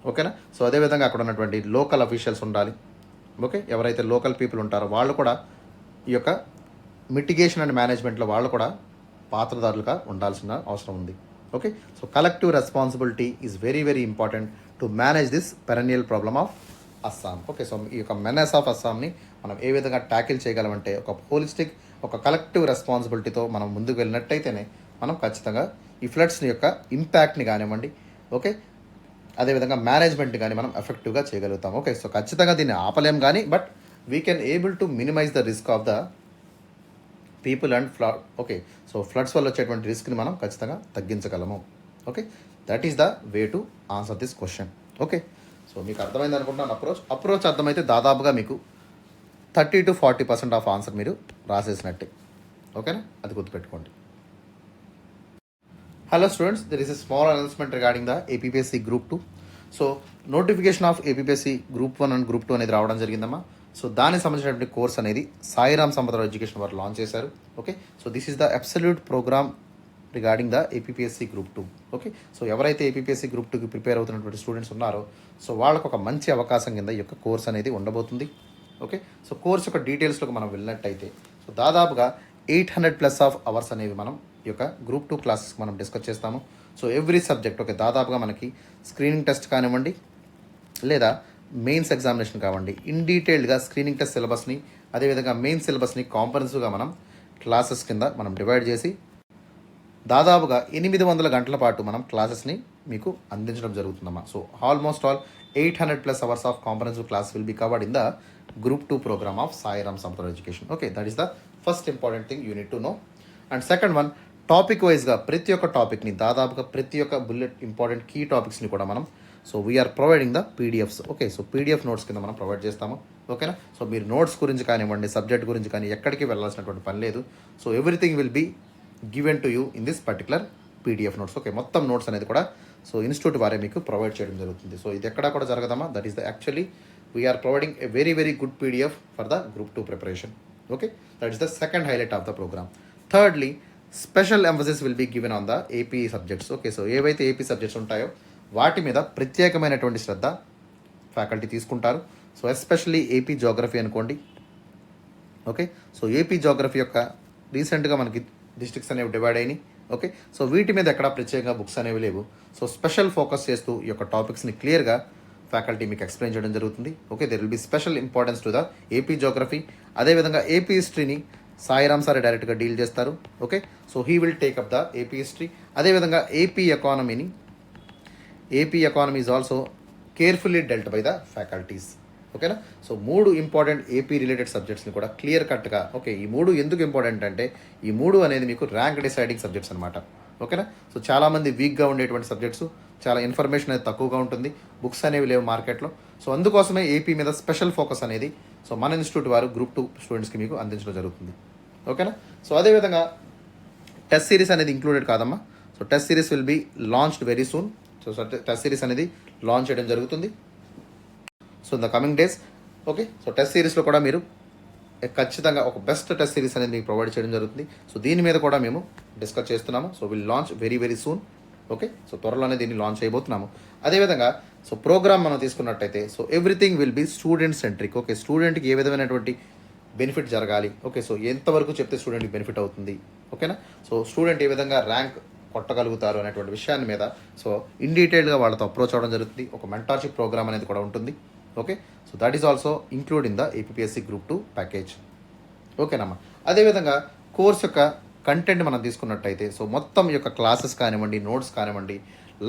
ఓకేనా, సో అదేవిధంగా అక్కడ ఉన్నటువంటి లోకల్ అఫీషియల్స్ ఉండాలి. ఓకే, ఎవరైతే లోకల్ పీపుల్ ఉంటారో వాళ్ళు కూడా ఈ యొక్క మిటిగేషన్ అండ్ మేనేజ్మెంట్లో వాళ్ళు కూడా పాత్రదారులుగా ఉండాల్సిన అవసరం ఉంది. Okay, so collective responsibility is very very important to manage this perennial problem of Assam. Okay, so ఈ యొక్క మెనెస్ ఆఫ్ అస్సాంని మనం ఏ విధంగా ట్యాకిల్ చేయగలమంటే ఒక హోలిస్టిక్ ఒక కలెక్టివ్ రెస్పాన్సిబిలిటీతో మనం ముందుకు వెళ్ళినట్టయితేనే మనం ఖచ్చితంగా ఈ ఫ్లడ్స్ని యొక్క ఇంపాక్ట్ని కానివ్వండి, ఓకే, అదేవిధంగా మేనేజ్మెంట్ని కానీ మనం ఎఫెక్టివ్గా చేయగలుగుతాం. ఓకే, సో ఖచ్చితంగా దీన్ని ఆపలేం కానీ but we can able to minimise the risk of the people and flood. Okay, so floods వల్ల వచ్చేటువంటి రిస్క్ని మనం ఖచ్చితంగా తగ్గించగలము. Okay, that is the way to answer this question. Okay, so మీకు అర్థమైంది అనుకుంటున్నాను. అప్రోచ్ అర్థమైతే దాదాపుగా మీకు 30 to 40% ఆఫ్ ఆన్సర్ మీరు రాసేసినట్టే. ఓకేనా, అది గుర్తుపెట్టుకోండి. Hello students, there is a small announcement regarding the APPSC group 2. So notification of APPSC group 1 and group 2 అనేది రావడం జరిగిందమ్మా. సో దానికి సంబంధించినటువంటి కోర్స్ అనేది సాయిరామ్ సంపతరావు ఎడ్యుకేషన్ వారు లాంచ్ చేశారు. Okay, so this is the absolute programme regarding the APPSC group 2. Okay, so ఎవరైతే APPSC group 2కి ప్రిపేర్ అవుతున్నటువంటి స్టూడెంట్స్ ఉన్నారో సో వాళ్ళకు ఒక మంచి అవకాశం కింద ఈ యొక్క కోర్స్ అనేది ఉండబోతుంది. ఓకే, సో కోర్స్ యొక్క డీటెయిల్స్లోకి మనం వెళ్ళినట్టయితే సో దాదాపుగా 800+ ఆఫ్ అవర్స్ అనేవి మనం ఈ యొక్క గ్రూప్ 2 క్లాసెస్ మనం డిస్కస్ చేస్తాము. సో ఎవ్రీ సబ్జెక్ట్ ఓకే దాదాపుగా మనకి స్క్రీనింగ్ టెస్ట్ కానివ్వండి లేదా మెయిన్స్ ఎగ్జామినేషన్ కావండి ఇన్ డీటెయిల్డ్గా స్క్రీనింగ్ టెస్ట్ సిలబస్ని అదేవిధంగా మెయిన్ సిలబస్ని కాంపరెన్సివ్గా మనం క్లాసెస్ కింద మనం డివైడ్ చేసి దాదాపుగా 800 గంటల పాటు మనం క్లాసెస్ని మీకు అందించడం జరుగుతుందమ్మా. So almost all 800+ hours of comprehensive class will be covered in the group 2 program of Sairam Sampath Rao education. Okay, that is the first important thing you need to know. And second one, topic వైజ్గా ప్రతి ఒక్క టాపిక్ని దాదాపుగా ప్రతి ఒక్క bullet important key టాపిక్స్ని కూడా మనం so we're providing the PDFs. Okay, so PDF notes కింద మనం ప్రొవైడ్ చేస్తాము. ఓకేనా, సో మీరు నోట్స్ గురించి కానివ్వండి సబ్జెక్ట్ గురించి కానీ ఎక్కడికి వెళ్ళాల్సినటువంటి పని లేదు. So everything will be given to you in this particular PDF notes. Okay, మొత్తం నోట్స్ అనేది కూడా సో ఇన్స్టిట్యూట్ వారే మీకు ప్రొవైడ్ చేయడం జరుగుతుంది. సో ఇది ఎక్కడా కూడా జరగదమ్మా. That is the actually we are providing a very very good PDF for the group 2 preparation. Okay, that is the second highlight of the program. Thirdly, special emphasis will be given on the AP subjects. Okay, so ఏవైతే AP subjects ఉంటాయో వాటి మీద ప్రత్యేకమైనటువంటి శ్రద్ధ faculty తీసుకుంటారు. So especially AP geography అనుకోండి. Okay, so AP geography యొక్క రీసెంట్గా మనకి డిస్ట్రిక్ట్స్ అనేవి డివైడ్ అయినాయి. ఓకే, సో వీటి మీద ఎక్కడ ప్రత్యేకంగా బుక్స్ అనేవి లేవు. సో స్పెషల్ ఫోకస్ చేస్తూ ఈ యొక్క టాపిక్స్ని క్లియర్గా ఫ్యాకల్టీ మీకు ఎక్స్ప్లెయిన్ చేయడం జరుగుతుంది. Okay, there will be special importance to the AP geography. అదేవిధంగా ఏపీ హిస్టరీని సాయిరామ్ సార్ డైరెక్ట్గా డీల్ చేస్తారు. Okay, so he will take up the AP history. అదేవిధంగా AP economy is also carefully dealt by the faculties. ఓకేనా, so 3 important AP related సబ్జెక్ట్స్ని కూడా clear కట్గా okay ఈ 3 ఎందుకు ఇంపార్టెంట్ అంటే ఈ 3 అనేది మీకు ర్యాంక్ డిసైడింగ్ సబ్జెక్ట్స్ అనమాట. ఓకేనా, సో చాలామంది వీక్గా ఉండేటువంటి సబ్జెక్ట్స్ చాలా ఇన్ఫర్మేషన్ అనేది తక్కువగా ఉంటుంది, బుక్స్ అనేవి లేవు మార్కెట్లో. సో అందుకోసమే ఏపీ మీద స్పెషల్ ఫోకస్ అనేది సో మన ఇన్స్టిట్యూట్ వారు గ్రూప్ 2 స్టూడెంట్స్కి మీకు అందించడం జరుగుతుంది. ఓకేనా, సో అదేవిధంగా టెస్ట్ సిరీస్ అనేది ఇంక్లూడెడ్ కాదమ్మా. So test series will be launched very soon. So test series అనేది లాంచ్ చేయడం జరుగుతుంది so in the coming days. Okay, so test సిరీస్లో కూడా మీరు ఖచ్చితంగా ఒక బెస్ట్ టెస్ట్ సిరీస్ అనేది మీకు ప్రొవైడ్ చేయడం జరుగుతుంది. సో దీని మీద కూడా మేము డిస్కస్ చేస్తున్నాము. So will launch very very soon. Okay, so త్వరలోనే దీన్ని లాంచ్ చేయబోతున్నాము. అదేవిధంగా సో ప్రోగ్రామ్ మనం తీసుకున్నట్టయితే so everything will be student centric. Okay, స్టూడెంట్కి ఏ విధమైనటువంటి బెనిఫిట్ జరగాలి, ఓకే, సో ఎంతవరకు చెప్తే స్టూడెంట్కి బెనిఫిట్ అవుతుంది, ఓకేనా, సో స్టూడెంట్ ఏ విధంగా ర్యాంక్ కొట్టగలుగుతారు అనేటువంటి విషయాన్ని మీద సో ఇన్ డీటెయిల్గా వాళ్ళతో అప్రోచ్ అవ్వడం జరుగుతుంది. ఒక మెంటార్షిప్ ప్రోగ్రామ్ అనేది కూడా ఉంటుంది. Okay, so that is also include in the APSC group 2 package. ఓకేనమ్మా, అదేవిధంగా కోర్స్ యొక్క కంటెంట్ మనం తీసుకున్నట్టయితే సో మొత్తం ఈ యొక్క క్లాసెస్ కానివ్వండి నోట్స్ కానివ్వండి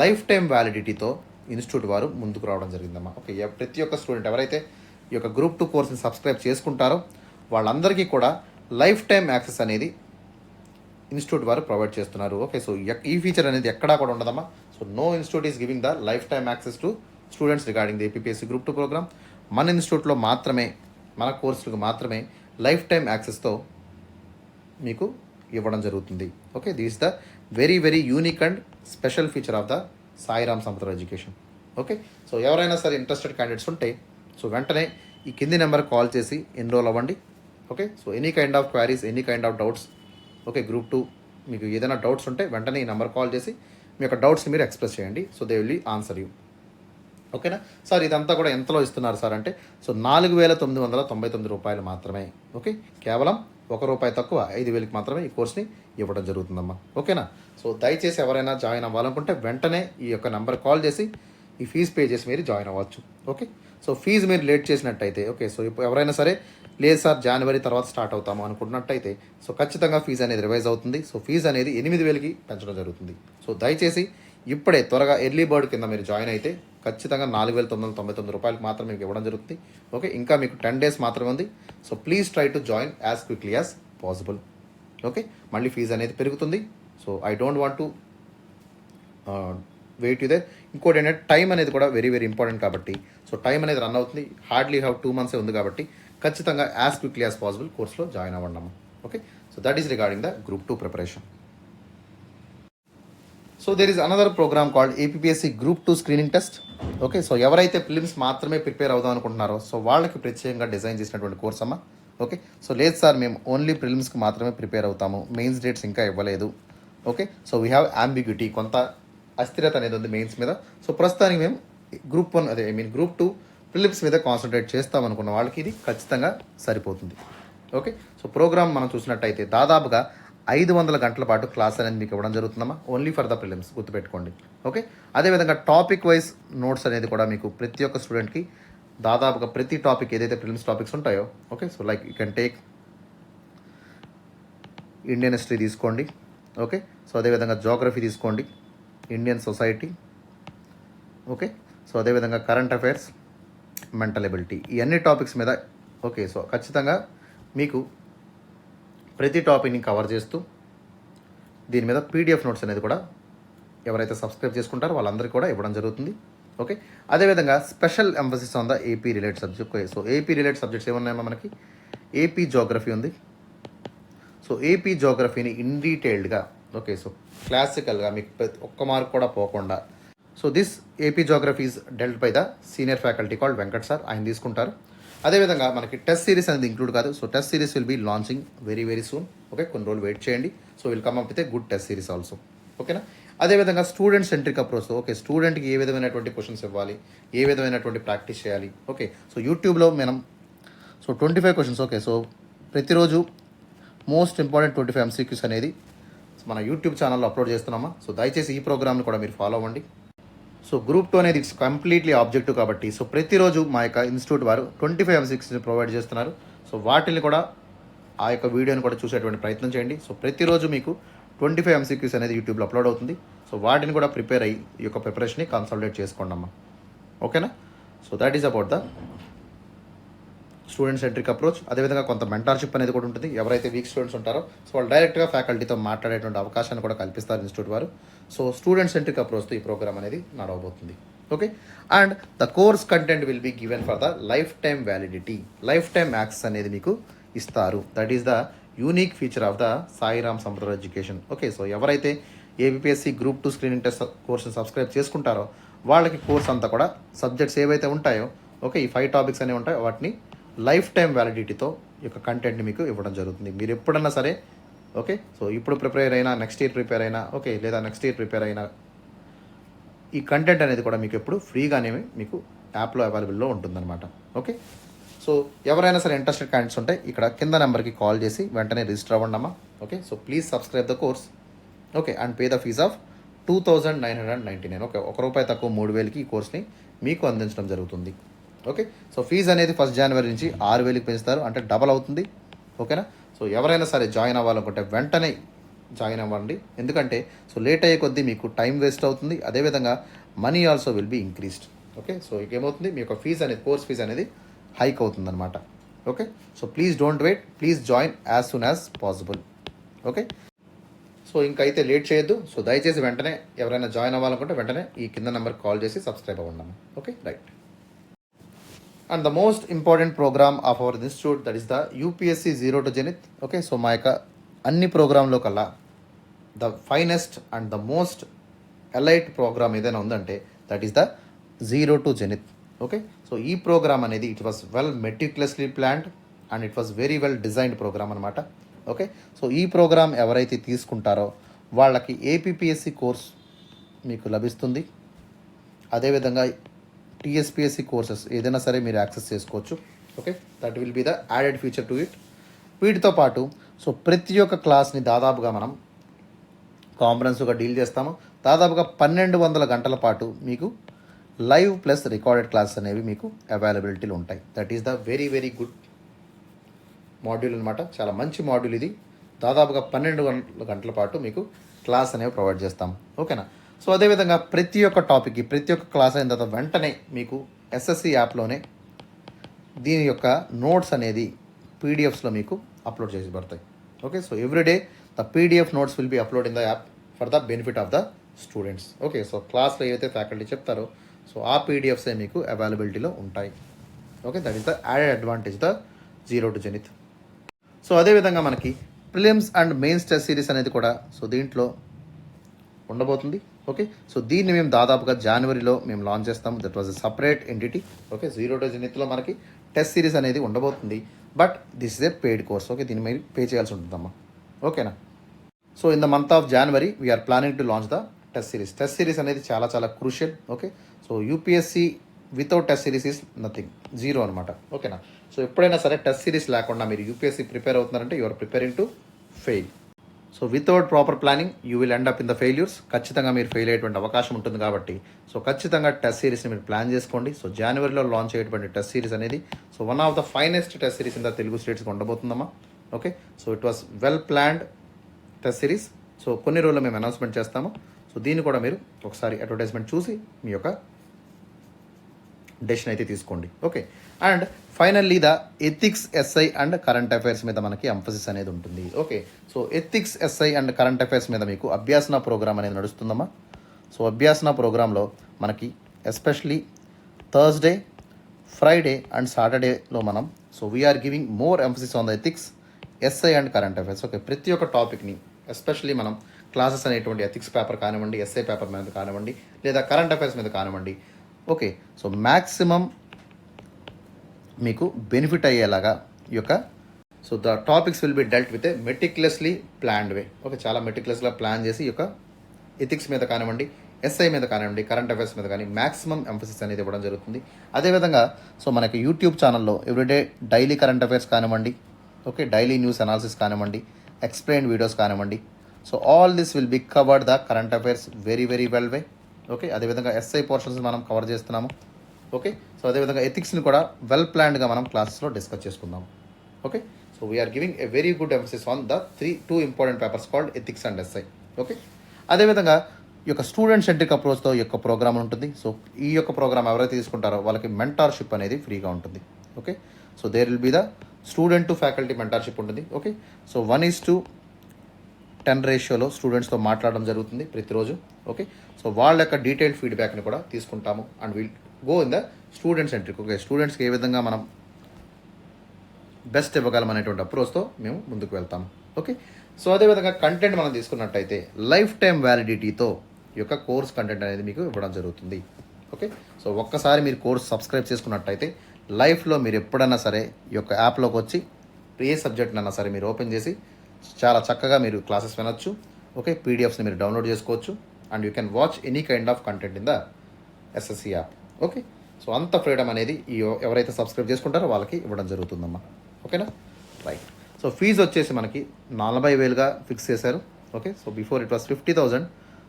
లైఫ్ టైం వ్యాలిడిటీతో ఇన్స్టిట్యూట్ వారు ముందుకు రావడం జరిగిందమ్మా. ఓకే, ప్రతి ఒక్క స్టూడెంట్ ఎవరైతే ఈ యొక్క గ్రూప్ 2 కోర్స్ని సబ్స్క్రైబ్ చేసుకుంటారో వాళ్ళందరికీ కూడా లైఫ్ టైం యాక్సెస్ అనేది ఇన్స్టిట్యూట్ వారు ప్రొవైడ్ చేస్తున్నారు. ఓకే, సో ఈ ఫీచర్ అనేది ఎక్కడా కూడా ఉండదమ్మా. So so no institute is giving the life time access to students regarding the APSC group 2 program. మన ఇన్స్టిట్యూట్లో మాత్రమే, మన కోర్సులకు మాత్రమే లైఫ్ టైమ్ యాక్సెస్తో మీకు ఇవ్వడం జరుగుతుంది. Okay, this the very very unique and special feature of the Sairam Sampath Rao education. Okay, so ఎవరైనా సరే ఇంట్రెస్టెడ్ క్యాండిడేట్స్ ఉంటే సో వెంటనే ఈ కింది నెంబర్ కాల్ చేసి ఎన్రోల్ అవ్వండి. Okay, so any kind of queries, any kind of doubts, okay group 2 మీకు ఏదైనా డౌట్స్ ఉంటే వెంటనే ఈ నెంబర్ కాల్ చేసి మీ యొక్క డౌట్స్ని మీరు ఎక్స్ప్రెస్ చేయండి. So they will answer you. ఓకేనా సార్, ఇదంతా కూడా ఎంతలో ఇస్తున్నారు సార్ అంటే సో 4,999 రూపాయలు మాత్రమే. ఓకే, కేవలం ₹1 తక్కువ 5,000కి మాత్రమే ఈ కోర్స్ని ఇవ్వడం జరుగుతుందమ్మా. ఓకేనా, సో దయచేసి ఎవరైనా జాయిన్ అవ్వాలనుకుంటే వెంటనే ఈ యొక్క నెంబర్ కాల్ చేసి ఈ ఫీజు పే చేసి మీరు జాయిన్ అవ్వచ్చు. ఓకే, సో ఫీజు మీరు లేట్ చేసినట్టయితే, ఓకే సో ఇప్పుడు ఎవరైనా సరే లేదు సార్ జనవరి తర్వాత స్టార్ట్ అవుతాము అనుకుంటున్నట్టయితే సో ఖచ్చితంగా ఫీజు అనేది రివైజ్ అవుతుంది. సో ఫీజు అనేది 8,000కి పెంచడం జరుగుతుంది. సో దయచేసి ఇప్పుడే త్వరగా ఎర్లీ బర్డ్ కింద మీరు జాయిన్ అయితే ఖచ్చితంగా 4,999 రూపాయలకు మాత్రమే మీకు ఇవ్వడం జరుగుతుంది. ఓకే, ఇంకా మీకు 10 days మాత్రమే ఉంది. So please try to join as quickly as possible. Okay, మళ్ళీ ఫీజు అనేది పెరుగుతుంది. So I don't want to wait ఇదే. ఇంకోటి ఏంటంటే టైం అనేది కూడా వెరీ వెరీ ఇంపార్టెంట్ కాబట్టి సో టైం అనేది రన్ అవుతుంది. హార్డ్లీ 2 months ఉంది కాబట్టి ఖచ్చితంగా యాజ్ క్విక్లీ యాజ్ పాసిబుల్ కోర్స్లో జాయిన్ అవ్వండి. Okay, so that is regarding the group 2 preparation. So there is another programme called APSC group 2 screening test. Okay, so ఎవరైతే films మాత్రమే prepare అవుదాం అనుకుంటున్నారో సో వాళ్ళకి ప్రత్యేకంగా డిజైన్ చేసినటువంటి కోర్స్ అమ్మా. ఓకే, సో లేదు సార్ మేము ఓన్లీ ప్రిలిమ్స్కి మాత్రమే ప్రిపేర్ అవుతాము, మెయిన్స్ డేట్స్ ఇంకా ఇవ్వలేదు. Okay, so we have ambiguity, కొంత అస్థిరత అనేది ఉంది మెయిన్స్ మీద. సో ప్రస్తుతానికి మేము గ్రూప్ 1 గ్రూప్ 2 ప్రిలిమ్స్ మీద కాన్సన్ట్రేట్ చేస్తాం అనుకున్న వాళ్ళకి ఇది ఖచ్చితంగా సరిపోతుంది. ఓకే, సో ప్రోగ్రామ్ మనం చూసినట్టయితే దాదాపుగా 500 గంటల పాటు క్లాస్ అనేది మీకు ఇవ్వడం జరుగుతుందమ్మా, ఓన్లీ ఫర్ ద ప్రిలిమ్స్, గుర్తుపెట్టుకోండి. ఓకే, అదేవిధంగా టాపిక్ వైజ్ నోట్స్ అనేది కూడా మీకు ప్రతి ఒక్క స్టూడెంట్కి దాదాపుగా ప్రతి టాపిక్ ఏదైతే ప్రిలిమ్స్ టాపిక్స్ ఉంటాయో, okay so like you can take Indian history తీసుకోండి. ఓకే, సో అదేవిధంగా జోగ్రఫీ తీసుకోండి, ఇండియన్ సొసైటీ. ఓకే, సో అదేవిధంగా కరెంట్ అఫైర్స్, మెంటల్ ఎబిలిటీ, ఈ అన్ని టాపిక్స్ మీద ఓకే సో ఖచ్చితంగా మీకు ప్రతి టాపిక్ని కవర్ చేస్తూ దీని మీద పీడిఎఫ్ నోట్స్ అనేది కూడా ఎవరైతే సబ్స్క్రైబ్ చేసుకుంటారో వాళ్ళందరికీ కూడా ఇవ్వడం జరుగుతుంది. ఓకే, అదేవిధంగా special emphasis on the AP related subject. So AP related subjects ఏమున్నాయో మనకి ఏపీ జోగ్రఫీ ఉంది. సో ఏపీ జోగ్రఫీని ఇన్ డీటెయిల్డ్గా ఓకే సో క్లాసికల్గా మీకు ఒక్క మార్క్ కూడా పోకుండా so this AP geography is dealt by the senior faculty called Venkat sir, ఆయన తీసుకుంటారు. అదేవిధంగా మనకి టెస్ట్ సిరీస్ అనేది ఇంక్లూడ్ కాదు. So test series will be launching very very soon. Okay, కొన్ని రోజులు వెయిట్ చేయండి. So will come up with a good test series also. ఓకేనా, అదేవిధంగా స్టూడెంట్ సెంట్రిక్ అప్రోచ్. ఓకే, స్టూడెంట్కి ఏ విధమైనటువంటి క్వశ్చన్స్ ఇవ్వాలి, ఏ విధమైనటువంటి ప్రాక్టీస్ చేయాలి. ఓకే, సో యూట్యూబ్లో మనం సో 25 క్వశ్చన్స్. ఓకే, సో ప్రతిరోజు మోస్ట్ ఇంపార్టెంట్ 25 MCQs అనేది మన యూట్యూబ్ ఛానల్లో అప్లోడ్ చేస్తున్నామా. సో దయచేసి ఈ ప్రోగ్రామ్ని కూడా మీరు ఫాలో అవ్వండి. సో గ్రూప్ 2 అనేది ఇట్స్ కంప్లీట్లీ ఆబ్జెక్టివ్ కాబట్టి సో ప్రతిరోజు మా యొక్క ఇన్స్టిట్యూట్ వారు 25 MCQs ప్రొవైడ్ చేస్తున్నారు. సో వాటిని కూడా ఆ యొక్క వీడియోని కూడా చూసేటువంటి ప్రయత్నం చేయండి. సో ప్రతిరోజు మీకు 25 MCQs అనేది యూట్యూబ్లో అప్లోడ్ అవుతుంది. సో వాటిని కూడా ప్రిపేర్ అయ్యి ఈ యొక్క ప్రిపరేషన్ని కన్సల్టేట్ చేసుకోండి అమ్మా. ఓకేనా, so that is about the student centric approach. అదేవిధంగా కొంత మెంటార్షిప్ అనేది కూడా ఉంటుంది. ఎవరైతే వీక్ స్టూడెంట్స్ ఉంటారో సో వాళ్ళు డైరెక్ట్గా ఫ్యాకల్టీతో మాట్లాడేటువంటి అవకాశాన్ని కూడా కల్పిస్తారు ఇన్స్టిట్యూట్ వారు. సో స్టూడెంట్ సెంట్రిక్ అప్రోచ్తో ఈ ప్రోగ్రామ్ అనేది నడవబోతుంది. Okay, and the course content will be given for the life time validity, life time access అనేది మీకు ఇస్తారు. That is the unique feature of the Sairam Sampath Rao education. Okay, so ఎవరైతే APSC group 2 screening test కోర్సుని subscribe చేసుకుంటారో వాళ్ళకి course అంతా కూడా subjects ఏవైతే ఉంటాయో ఓకే ఈ 5 టాపిక్స్ అనేవి ఉంటాయో వాటిని లైఫ్ టైం వ్యాలిడిటీతో ఈ యొక్క కంటెంట్ని మీకు ఇవ్వడం జరుగుతుంది. మీరు ఎప్పుడన్నా సరే ఓకే సో ఇప్పుడు ప్రిపేర్ అయినా, నెక్స్ట్ ఇయర్ ప్రిపేర్ అయినా ఓకే లేదా నెక్స్ట్ ఇయర్ ప్రిపేర్ అయినా ఈ కంటెంట్ అనేది కూడా మీకు ఎప్పుడు ఫ్రీగానే మీకు యాప్లో అవైలబుల్లో ఉంటుందన్నమాట. ఓకే, సో ఎవరైనా సరే ఇంట్రెస్టెడ్ క్యాండిడేట్స్ ఉంటే ఇక్కడ కింద నెంబర్కి కాల్ చేసి వెంటనే రిజిస్టర్ అవ్వండి అమ్మా. Okay, so please subscribe the course. Okay, and pay the fees of 2,999. Okay, ₹1 తక్కువ 3,000కి ఈ కోర్స్ని మీకు అందించడం జరుగుతుంది. ఓకే, సో ఫీజు అనేది 1 January నుంచి 6,000కి పెంచుతారు, అంటే డబల్ అవుతుంది. ఓకేనా, సో ఎవరైనా సరే జాయిన్ అవ్వాలనుకుంటే వెంటనే జాయిన్ అవ్వండి. ఎందుకంటే సో లేట్ అయ్యే కొద్దీ మీకు టైం వేస్ట్ అవుతుంది. అదేవిధంగా money also will be increased. Okay, so ఏమవుతుంది మీ యొక్క ఫీజు అనేది, కోర్స్ ఫీజు అనేది హైక్ అవుతుందన్నమాట. Okay, so please don't wait, please join as soon as possible. Okay, so ఇంకైతే లేట్ చేయొద్దు. సో దయచేసి వెంటనే ఎవరైనా జాయిన్ అవ్వాలనుకుంటే వెంటనే ఈ కింద నెంబర్కి కాల్ చేసి సబ్స్క్రైబ్ అవ్వండి. Okay, right. And the most important programme of our institute, that is the UPSC zero to zenith. Okay, so మా యొక్క అన్ని ప్రోగ్రాంలో కల్లా the finest and the most elite programme ఏదైనా ఉందంటే that is the zero to zenith. Okay, so ఈ programme అనేది it was well meticulously planned and it was very well designed programme అనమాట. ఓకే, సో ఈ ప్రోగ్రామ్ ఎవరైతే తీసుకుంటారో వాళ్ళకి APPSC course మీకు లభిస్తుంది. అదేవిధంగా టీఎస్పీఎస్సి కోర్సెస్ ఏదైనా సరే మీరు యాక్సెస్ చేసుకోవచ్చు. Okay, that will be the added feature to it. వీటితో పాటు సో ప్రతి ఒక్క క్లాస్ని దాదాపుగా మనం కాంఫరెన్స్గా డీల్ చేస్తాము. దాదాపుగా 1200 గంటల పాటు మీకు లైవ్ ప్లస్ రికార్డెడ్ క్లాసెస్ అనేవి మీకు అవైలబిలిటీలో ఉంటాయి. That is the very very good module అనమాట. చాలా మంచి మాడ్యూల్ ఇది. దాదాపుగా 12 గంటల పాటు మీకు క్లాస్ అనేవి ప్రొవైడ్ చేస్తాం. ఓకేనా. సో అదేవిధంగా ప్రతి ఒక్క టాపిక్కి ప్రతి ఒక్క క్లాస్ అయిన తర్వాత వెంటనే మీకు ఎస్ఎస్సి యాప్లోనే దీని యొక్క నోట్స్ అనేది పీడిఎఫ్స్లో మీకు అప్లోడ్ చేసి పడతాయి. Okay, so everyday the PDF notes will be upload in the app for the benefit of the students. Okay, so క్లాస్లో ఏవైతే ఫ్యాకల్టీ చెప్తారో సో ఆ పీడిఎఫ్సే మీకు అవైలబిలిటీలో ఉంటాయి. Okay, that is the added advantage the zero to zenith. So అదేవిధంగా మనకి prelims and mains test series అనేది కూడా సో దీంట్లో ఉండబోతుంది. ఓకే, సో దీన్ని మేము దాదాపుగా జనవరిలో మేము లాంచ్ చేస్తాము. That was a separate entity. Okay, zero to జెనిత్లో మనకి టెస్ట్ సిరీస్ అనేది ఉండబోతుంది. But this is a paid course. Okay, దీన్ని మీరు పే చేయాల్సి ఉంటుందమ్మా. ఓకేనా. So in the month of January we are planning to launch the test series. Test series అనేది చాలా చాలా crucial. Okay, so UPSC without test series is nothing, zero అనమాట. ఓకేనా. సో ఎప్పుడైనా సరే టెస్ట్ సిరీస్ లేకుండా మీరు UPSC prepare అవుతున్నారంటే you are preparing to fail. So without proper planning you will end up in the failures. ఖచ్చితంగా మీరు fail అయ్యేటువంటి అవకాశం ఉంటుంది. కాబట్టి సో ఖచ్చితంగా టెస్ట్ సిరీస్ని మీరు ప్లాన్ చేసుకోండి. సో జనవరిలో లాంచ్ అయ్యేటువంటి టెస్ట్ సిరీస్ అనేది so one of the finest test series in the Telugu స్టేట్స్కి ఉండబోతుందమ్మా. Okay, so it was well planned test series. So కొన్ని రోజుల్లో మేము అనౌన్స్మెంట్ చేస్తాము. సో దీన్ని కూడా మీరు ఒకసారి అడ్వర్టైజ్మెంట్ చూసి మీ యొక్క డెసిషన్ అయితే తీసుకోండి. Okay, and finally the ethics SI and current affairs మీద మనకి ఎంఫసిస్ అనేది ఉంటుంది. Okay, so ethics SI and current affairs మీద మీకు అభ్యాసన ప్రోగ్రామ్ అనేది నడుస్తుందమ్మా. సో అభ్యాసన ప్రోగ్రాంలో మనకి ఎస్పెషలీ థర్స్డే, ఫ్రైడే అండ్ సాటర్డేలో మనం so we are giving more emphasis on the ethics SI and current affairs. Okay, ప్రతి ఒక్క టాపిక్ని ఎస్పెషలీ మనం క్లాసెస్ అనేటువంటి ఎథిక్స్ పేపర్ కానివ్వండి, ఎస్ఐ పేపర్ మీద కానివ్వండి, లేదా కరెంట్ అఫైర్స్ మీద కానివ్వండి. ఓకే, సో మ్యాక్సిమం మీకు బెనిఫిట్ అయ్యేలాగా ఈ యొక్క so the topics will be dealt with a meticulously planned way. Okay, చాలా మెటిక్యులస్గా ప్లాన్ చేసి ఈ యొక్క ఎథిక్స్ మీద కానివ్వండి, ఎస్ఐ మీద కానివ్వండి, కరెంట్ అఫైర్స్ మీద కానీ మ్యాక్సిమం ఎంఫసిస్ అనేది ఇవ్వడం జరుగుతుంది. అదేవిధంగా సో మనకి యూట్యూబ్ ఛానల్లో ఎవ్రీడే డైలీ కరెంట్ అఫైర్స్ కానివ్వండి, ఓకే, డైలీ న్యూస్ అనాలిసిస్ కానివ్వండి, ఎక్స్ప్లెయిన్ వీడియోస్ కానివ్వండి. So all this will be covered the current affairs very very well way. Okay, అదేవిధంగా ఎస్ఐ పోర్షన్స్ మనం కవర్ చేస్తున్నాము. ఓకే, సో అదేవిధంగా ఎథిక్స్ని కూడా వెల్ ప్లాన్డ్గా మనం క్లాసెస్లో డిస్కస్ చేసుకుందాము. Okay, so we are giving a very good emphasis on the two important papers called ethics and SI. Okay, అదేవిధంగా ఈ యొక్క స్టూడెంట్ సెంట్రిక్ అప్రోచ్తో ఈ యొక్క ప్రోగ్రామ్ ఉంటుంది. సో ఈ యొక్క ప్రోగ్రామ్ ఎవరైతే తీసుకుంటారో వాళ్ళకి మెంటార్షిప్ అనేది ఫ్రీగా ఉంటుంది. Okay, so there will be the student to faculty mentorship ఉంటుంది. ఓకే, సో 1:10 రేషియోలో స్టూడెంట్స్తో మాట్లాడడం జరుగుతుంది ప్రతిరోజు. ఓకే, సో వాళ్ళ యొక్క డీటెయిల్డ్ ఫీడ్బ్యాక్ని కూడా తీసుకుంటాము and will go in the student centric. Okay, స్టూడెంట్స్కి ఏ విధంగా మనం బెస్ట్ ఇవ్వగలం అనేటువంటి అప్రోచ్తో మేము ముందుకు వెళ్తాము. ఓకే, సో అదేవిధంగా కంటెంట్ మనం తీసుకున్నట్టయితే లైఫ్ టైం వ్యాలిడిటీతో ఈ యొక్క కోర్స్ కంటెంట్ అనేది మీకు ఇవ్వడం జరుగుతుంది. ఓకే, సో ఒక్కసారి మీరు కోర్స్ సబ్స్క్రైబ్ చేసుకున్నట్టయితే లైఫ్లో మీరు ఎప్పుడైనా సరే ఈ యొక్క యాప్లోకి వచ్చి ఏ సబ్జెక్ట్నైనా సరే మీరు ఓపెన్ చేసి చాలా చక్కగా మీరు క్లాసెస్ వినొచ్చు. ఓకే, పీడిఎఫ్స్ని మీరు డౌన్లోడ్ చేసుకోవచ్చు and you can watch any kind of content in the SSC app. Okay, so అంత ఫ్రీడమ్ అనేది ఈ ఎవరైతే సబ్స్క్రైబ్ చేసుకుంటారో వాళ్ళకి ఇవ్వడం జరుగుతుందమ్మా. ఓకేనా, రైట్. సో ఫీజు వచ్చేసి మనకి 40,000గా ఫిక్స్ చేశారు. Okay, so before it was 50,000.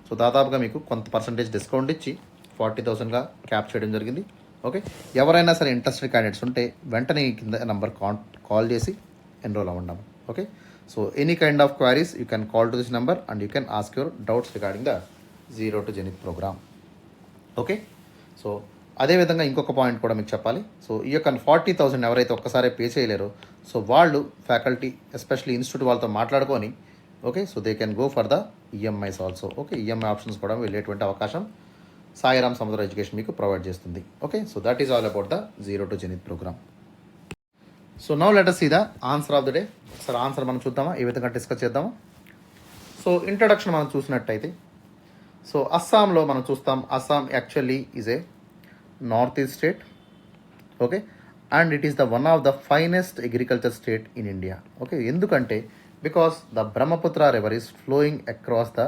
So దాదాపుగా మీకు కొంత పర్సంటేజ్ డిస్కౌంట్ ఇచ్చి 40,000గా క్యాప్ చేయడం జరిగింది. ఓకే, ఎవరైనా సరే ఇంట్రెస్టెడ్ క్యాండిడేట్స్ ఉంటే వెంటనే కింద నెంబర్ కాల్ చేసి ఎన్రోల్ అవ్వండి. Okay, so any kind of queries you can call to this number and you can ask your doubts regarding the zero to zenith programme. Okay, so అదేవిధంగా ఇంకొక point కూడా మీకు చెప్పాలి. సో ఈ యొక్క 40,000 ఎవరైతే ఒక్కసారి పే చేయలేరో సో వాళ్ళు ఫ్యాకల్టీ ఎస్పెషల్లీ ఇన్స్టిట్యూట్ వాళ్ళతో మాట్లాడుకొని okay, so they can go for the EMIs also. Okay, EMI options కూడా వెళ్ళేటువంటి అవకాశం సాయిరామ్ సముద్ర ఎడ్యుకేషన్ మీకు ప్రొవైడ్ చేస్తుంది. Okay, so that is all about the zero to zenith programme. So now let us see the answer of the day. ఒకసారి answer మనం చూద్దామా, ఏ విధంగా discuss చేద్దామా. సో ఇంట్రడక్షన్ మనం చూసినట్టయితే, సో అస్సాంలో మనం చూస్తాం, Assam actually is a north east state. Okay, and it is the one of the finest agriculture state in India. Okay, ఎందుకంటే because the Brahmaputra river is flowing across the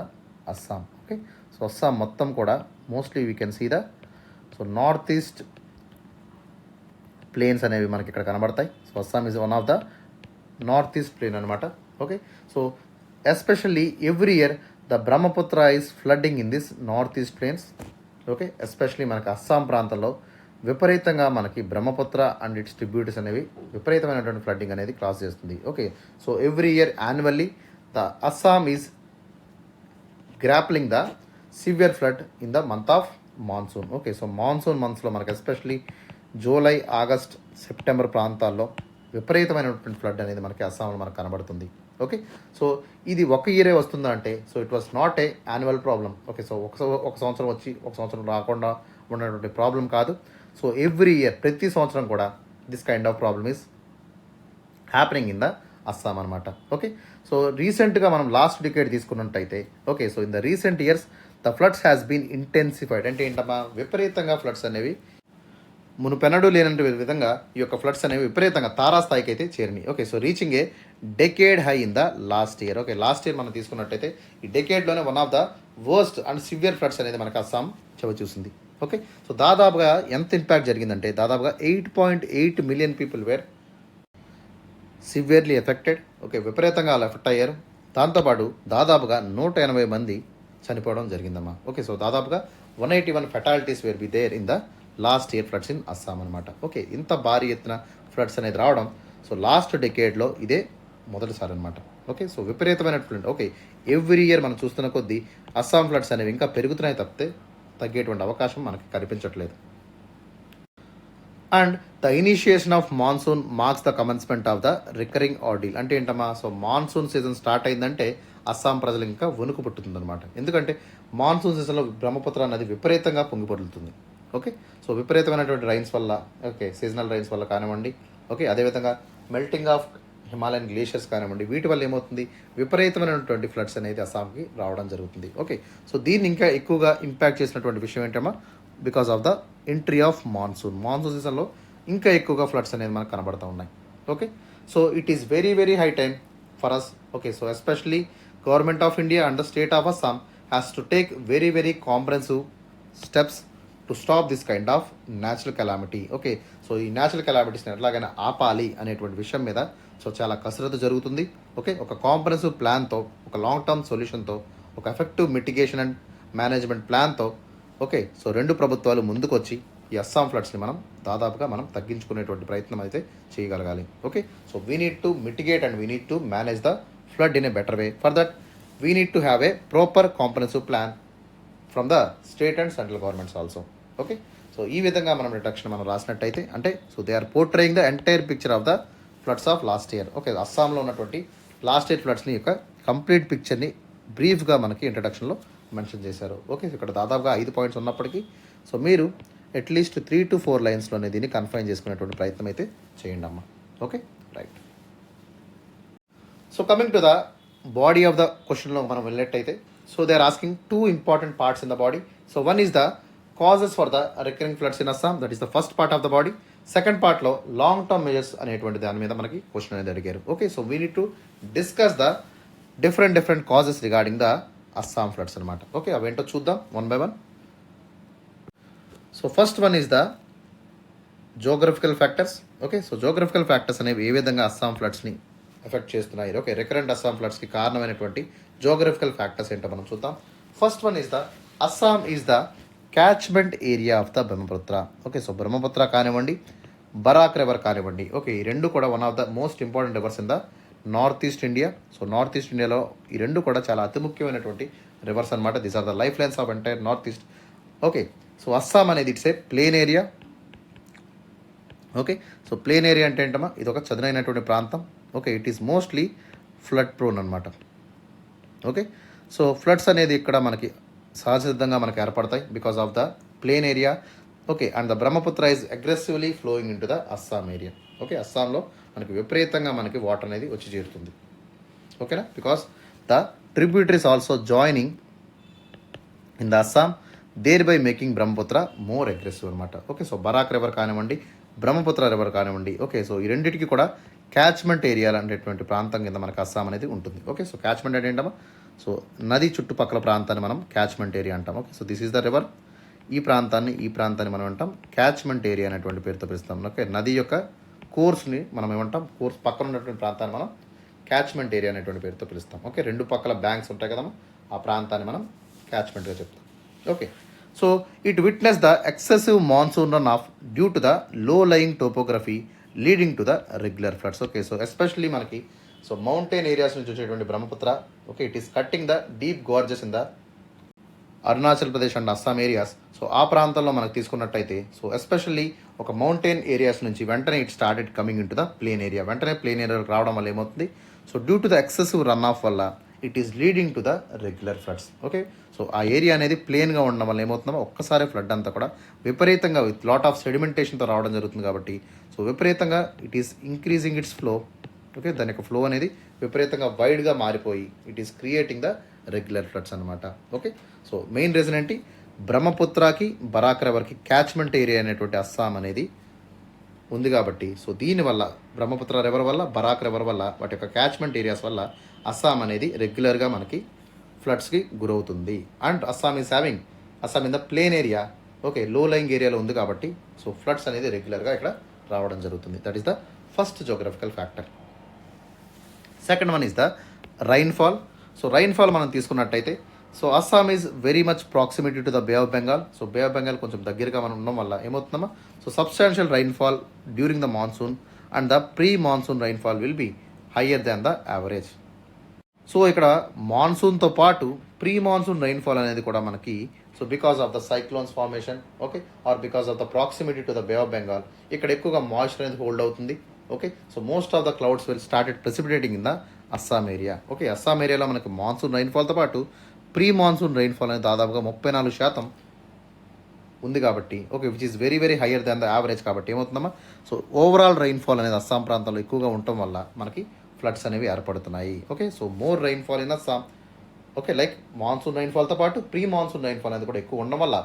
Assam. Okay, so Assam మొత్తం కూడా mostly we can see the so north east plains అనేవి మనకి ఇక్కడ కనబడతాయి. So Assam is one of the north east plain అనమాట. Okay, so especially every year the Brahmaputra is flooding in this north east plains. Okay, especially మనకి అస్సాం ప్రాంతంలో విపరీతంగా మనకి Brahmaputra and its tributaries అనేవి విపరీతమైనటువంటి ఫ్లడ్డింగ్ అనేది క్రాస్ చేస్తుంది. Okay, so every year annually the Assam is grappling the severe flood in the month of monsoon. Okay, so monsoon మంత్స్లో మనకి ఎస్పెషలీ జూలై, ఆగస్ట్, సెప్టెంబర్ ప్రాంతాల్లో విపరీతమైనటువంటి ఫ్లడ్ అనేది మనకి అస్సాంలో మనకు కనబడుతుంది. ఓకే, సో ఇది ఒక ఇయరే వస్తుందా అంటే, so it was not a annual problem. Okay, so ఒక సంవత్సరం వచ్చి ఒక సంవత్సరం రాకుండా ఉన్నటువంటి ప్రాబ్లం కాదు. సో ఎవ్రీ ఇయర్, ప్రతి సంవత్సరం కూడా this kind of problem is happening in the Assam అనమాట. ఓకే, సో రీసెంట్గా మనం లాస్ట్ డికేడ్ తీసుకున్నట్టయితే, okay, so in the recent years the floods has been intensified. అంటే ఏంటమ్మా, విపరీతంగా ఫ్లడ్స్ అనేవి మునుపెన్నడూ లేనంటి విధంగా ఈ యొక్క ఫ్లడ్స్ అనేవి విపరీతంగా తారాస్థాయికి అయితే చేరినాయి. Okay, so reaching a decade high in the last year. Okay, last year మనం తీసుకున్నట్టయితే ఈ డెకేడ్లోనే one of the worst and severe floods అనేది మనకు అస్సాం చూసింది. ఓకే, సో దాదాపుగా ఎంత ఇంపాక్ట్ జరిగిందంటే, దాదాపుగా 8.8 million people were severely affected. Okay, విపరీతంగా వాళ్ళు ఎఫెక్ట్ అయ్యారు. దాంతోపాటు దాదాపుగా 180 మంది చనిపోవడం జరిగిందమ్మా. ఓకే, సో దాదాపుగా 181 fatalities were be there in the last year floods in Assam అనమాట. ఓకే, ఇంత భారీ ఎత్తున ఫ్లడ్స్ అనేది రావడం సో లాస్ట్ డెకేడ్లో ఇదే మొదటిసారి అనమాట. ఓకే, సో విపరీతమైనటువంటి, ఓకే, ఎవ్రీ ఇయర్ మనం చూస్తున్న కొద్దీ అస్సాం ఫ్లడ్స్ అనేవి ఇంకా పెరుగుతున్నాయి తప్పితే తగ్గేటువంటి అవకాశం మనకి కనిపించట్లేదు. And the initiation of monsoon marks the commencement of the recurring ordeal. అంటే ఏంటమ్మా, సో మాన్సూన్ సీజన్ స్టార్ట్ అయిందంటే అస్సాం ప్రజలు ఇంకా వణుకు పుట్టుతుంది అనమాట. ఎందుకంటే మాన్సూన్ సీజన్లో బ్రహ్మపుత్ర నది విపరీతంగా పొంగిపొరులుతుంది. ఓకే, సో విపరీతమైనటువంటి రైన్స్ వల్ల, ఓకే, సీజనల్ రైన్స్ వల్ల కానివ్వండి, ఓకే, అదేవిధంగా మెల్టింగ్ ఆఫ్ హిమాలయన్ గ్లేషియర్స్ కానివ్వండి, వీటి వల్ల ఏమవుతుంది, విపరీతమైనటువంటి ఫ్లడ్స్ అనేది అస్సాంకి రావడం జరుగుతుంది. ఓకే, సో దీన్ని ఇంకా ఎక్కువగా ఇంపాక్ట్ చేసినటువంటి విషయం ఏంటమ్మా, because of the entry of monsoon. Monsoon సీజన్లో ఇంకా ఎక్కువగా ఫ్లడ్స్ అనేది మనకు కనబడుతూ ఉన్నాయి. Okay, so it is very very high time for us. Okay, so especially government of India and the state of Assam has to take very very comprehensive steps to stop this kind of natural calamity. Okay, so ఈ natural కెలామిటీస్ని ఎట్లాగైనా ఆపాలి అనేటువంటి విషయం మీద so చాలా కసరత్తు జరుగుతుంది. ఓకే, ఒక కాంప్రహెన్సివ్ ప్లాన్తో, ఒక లాంగ్ టర్మ్ సొల్యూషన్తో, ఒక ఎఫెక్టివ్ మిటిగేషన్ అండ్ మేనేజ్మెంట్ ప్లాన్తో, ఓకే, సో రెండు ప్రభుత్వాలు ముందుకొచ్చి ఈ అస్సాం ఫ్లడ్స్ని మనం తగ్గించుకునేటువంటి ప్రయత్నం అయితే చేయగలగాలి. Okay, so we need to mitigate and we need to manage the flood in a better way. For that we need to have a proper comprehensive plan from the state and central governments also. Okay, so ఈ విధంగా మనం reduction మనం రాసినట్టయితే, అంటే so they are portraying the entire picture of the floods of last year. Okay, అస్సాంలో ఉన్నటువంటి last year ఫ్లడ్స్ని యొక్క complete పిక్చర్ని బ్రీఫ్గా మనకి ఇంట్రడక్షన్లో మెన్షన్ చేశారు. ఓకే, ఇక్కడ దాదాపుగా 5 పాయింట్స్ ఉన్నప్పటికీ సో మీరు అట్లీస్ట్ 3 to 4 లైన్స్లోనే దీన్ని కన్ఫైన్ చేసుకునేటువంటి ప్రయత్నం అయితే చేయండి అమ్మా. Okay, right. So coming to the body of the క్వశ్చన్లో మనం వెళ్ళినట్టయితే, so they are asking 2 important parts in the body. So one is the causes for the recurring floods in Assam, that is the first part of the body. Second పార్ట్లో long term measures అనేటువంటి దాని మీద మనకి question అనేది అడిగారు. Okay, so we need to discuss the different causes regarding the Assam floods అనమాట. Okay, అవేంటో చూద్దాం one by one. So first one is the geographical factors. Okay, so geographical factors అనేవి ఏ విధంగా అస్సాం ఫ్లడ్స్ని ఎఫెక్ట్ చేస్తున్నాయి. ఓకే, రికరెంట్ అస్సాం ఫ్లడ్స్కి కారణమైనటువంటి geographical factors ఏంటో మనం చూద్దాం. First one is the Assam is the catchment area of the Brahmaputra. Okay, so Brahmaputra కానివ్వండి, Barack river కానివ్వండి, okay, ఈ రెండు కూడా one of the most important rivers in the north east India. So north east ఇండియాలో ఈ రెండు కూడా చాలా అతి ముఖ్యమైనటువంటి రివర్స్ అనమాట. These are the lifelines of entire north east. Okay, so Assam అనేది it's a plain area. Okay, so plain area అంటే ఏంటమ్మా, ఇది ఒక చదునైనటువంటి ప్రాంతం. Okay, it is mostly flood prone అనమాట. ఓకే. సో ఫ్లడ్స్ అనేది ఇక్కడ మనకి సహజసిద్ధంగా మనకి ఏర్పడతాయి because of the plain area. Okay. And the Brahmaputra is aggressively flowing in to the Assam area. Okay. అస్సాంలో మనకి విపరీతంగా మనకి వాటర్ అనేది వచ్చి చేరుతుంది. ఓకేనా. Because the tributaries also joining in the Assam, thereby making Brahmaputra more aggressive అనమాట. ఓకే. సో బరాక్ రివర్ కానివ్వండి, బ్రహ్మపుత్ర రివర్ కానివ్వండి. ఓకే. సో ఈ రెండింటికి కూడా క్యాచ్మెంట్ ఏరియాలు అనేటువంటి ప్రాంతం కింద మనకు అస్సాం అనేది ఉంటుంది. ఓకే. సో క్యాచ్మెంట్ అంటే ఏంటమ్మా, సో నది చుట్టుపక్కల ప్రాంతాన్ని మనం క్యాచ్మెంట్ ఏరియా అంటాం. Okay. So this is the river. ఈ ప్రాంతాన్ని మనం అంటాం క్యాచ్మెంట్ ఏరియా అనేటువంటి పేరుతో పిలుస్తాం. ఓకే. నది యొక్క కోర్స్ని మనం ఏమంటాం, కోర్స్ పక్కన ఉన్నటువంటి ప్రాంతాన్ని మనం క్యాచ్మెంట్ ఏరియా అనేటువంటి పేరుతో పిలుస్తాం. ఓకే. రెండు పక్కల బ్యాంక్స్ ఉంటాయి కదమ్మా, ఆ ప్రాంతాన్ని మనం క్యాచ్మెంట్గా చెప్తాం. Okay. So it witness the excessive monsoon run off due to the low lying topography leading to the regular floods. Okay. So especially మనకి సో మౌంటైన్ ఏరియాస్ నుంచి వచ్చేటువంటి Brahmaputra, okay, it is cutting the deep gorges in the Arunachal Pradesh and Assam areas. So ఆ ప్రాంతంలో మనకు తీసుకున్నట్టయితే so especially ఒక mountain areas నుంచి వెంటనే it started coming in to the plain area. వెంటనే ప్లేన్ ఏరియాకి రావడం వల్ల ఏమవుతుంది, so due to the excessive runoff వల్ల it is leading to the regular floods. Okay. So ఆ ఏరియా అనేది ప్లేన్గా ఉండడం వల్ల ఏమవుతుందో ఒక్కసారి ఫ్లడ్ అంతా కూడా విపరీతంగా విత్ లాట్ ఆఫ్ సెడిమెంటేషన్తో రావడం జరుగుతుంది. కాబట్టి సో విపరీతంగా it is increasing it's flow. Okay. దాని యొక్క ఫ్లో అనేది విపరీతంగా వైడ్గా మారిపోయి it is creating the regular floods అనమాట. ఓకే. సో మెయిన్ రీజన్ ఏంటి, బ్రహ్మపుత్రకి బరాక్ రివర్కి క్యాచ్మెంట్ ఏరియా అనేటువంటి అస్సాం అనేది ఉంది కాబట్టి సో దీనివల్ల బ్రహ్మపుత్ర రివర్ వల్ల, బరాక్ రివర్ వల్ల, వాటి యొక్క క్యాచ్మెంట్ ఏరియాస్ వల్ల అస్సాం అనేది రెగ్యులర్గా మనకి ఫ్లడ్స్కి గురవుతుంది. And Assam in the plain area. Okay. Low lying ఏరియాలో ఉంది కాబట్టి సో ఫ్లడ్స్ అనేది రెగ్యులర్గా ఇక్కడ రావడం జరుగుతుంది. That is the first geographical factor. Second one is the rainfall. So rainfall మనం తీసుకున్నట్టయితే so Assam is very much proximity to the Bay of Bengal. So Bay of Bengal కొంచెం దగ్గరగా మనం ఉండడం వల్ల ఏమవుతుందమ్మా, so substantial rainfall during the monsoon and the pre monsoon rainfall will be higher than the average. So ఇక్కడ మాన్సూన్తో పాటు ప్రీ మాన్సూన్ రైన్ఫాల్ అనేది కూడా మనకి so because of the cyclones formation, okay, or because of the proximity to the Bay of Bengal ఇక్కడ ఎక్కువగా moisture అనేది hold అవుతుంది. Okay. So most of the clouds will started precipitating in the Assam area. Okay. Assam ఏరియాలో మనకి monsoon రైన్ఫాల్తో పాటు pre monsoon rainfall అనేది దాదాపుగా 34% ఉంది కాబట్టి okay, which is very very higher than the average. కాబట్టి ఏమవుతుందమ్మా, సో ఓవరాల్ రైన్ఫాల్ అనేది అస్సాం ప్రాంతంలో ఎక్కువగా ఉండటం వల్ల మనకి ఫ్లడ్స్ అనేవి ఏర్పడుతున్నాయి. Okay. So more rainfall in Assam. Okay. Like monsoon రైన్ఫాల్తో పాటు ప్రీ మాన్సూన్ రైన్ఫాల్ అనేది కూడా ఎక్కువ ఉండడం వల్ల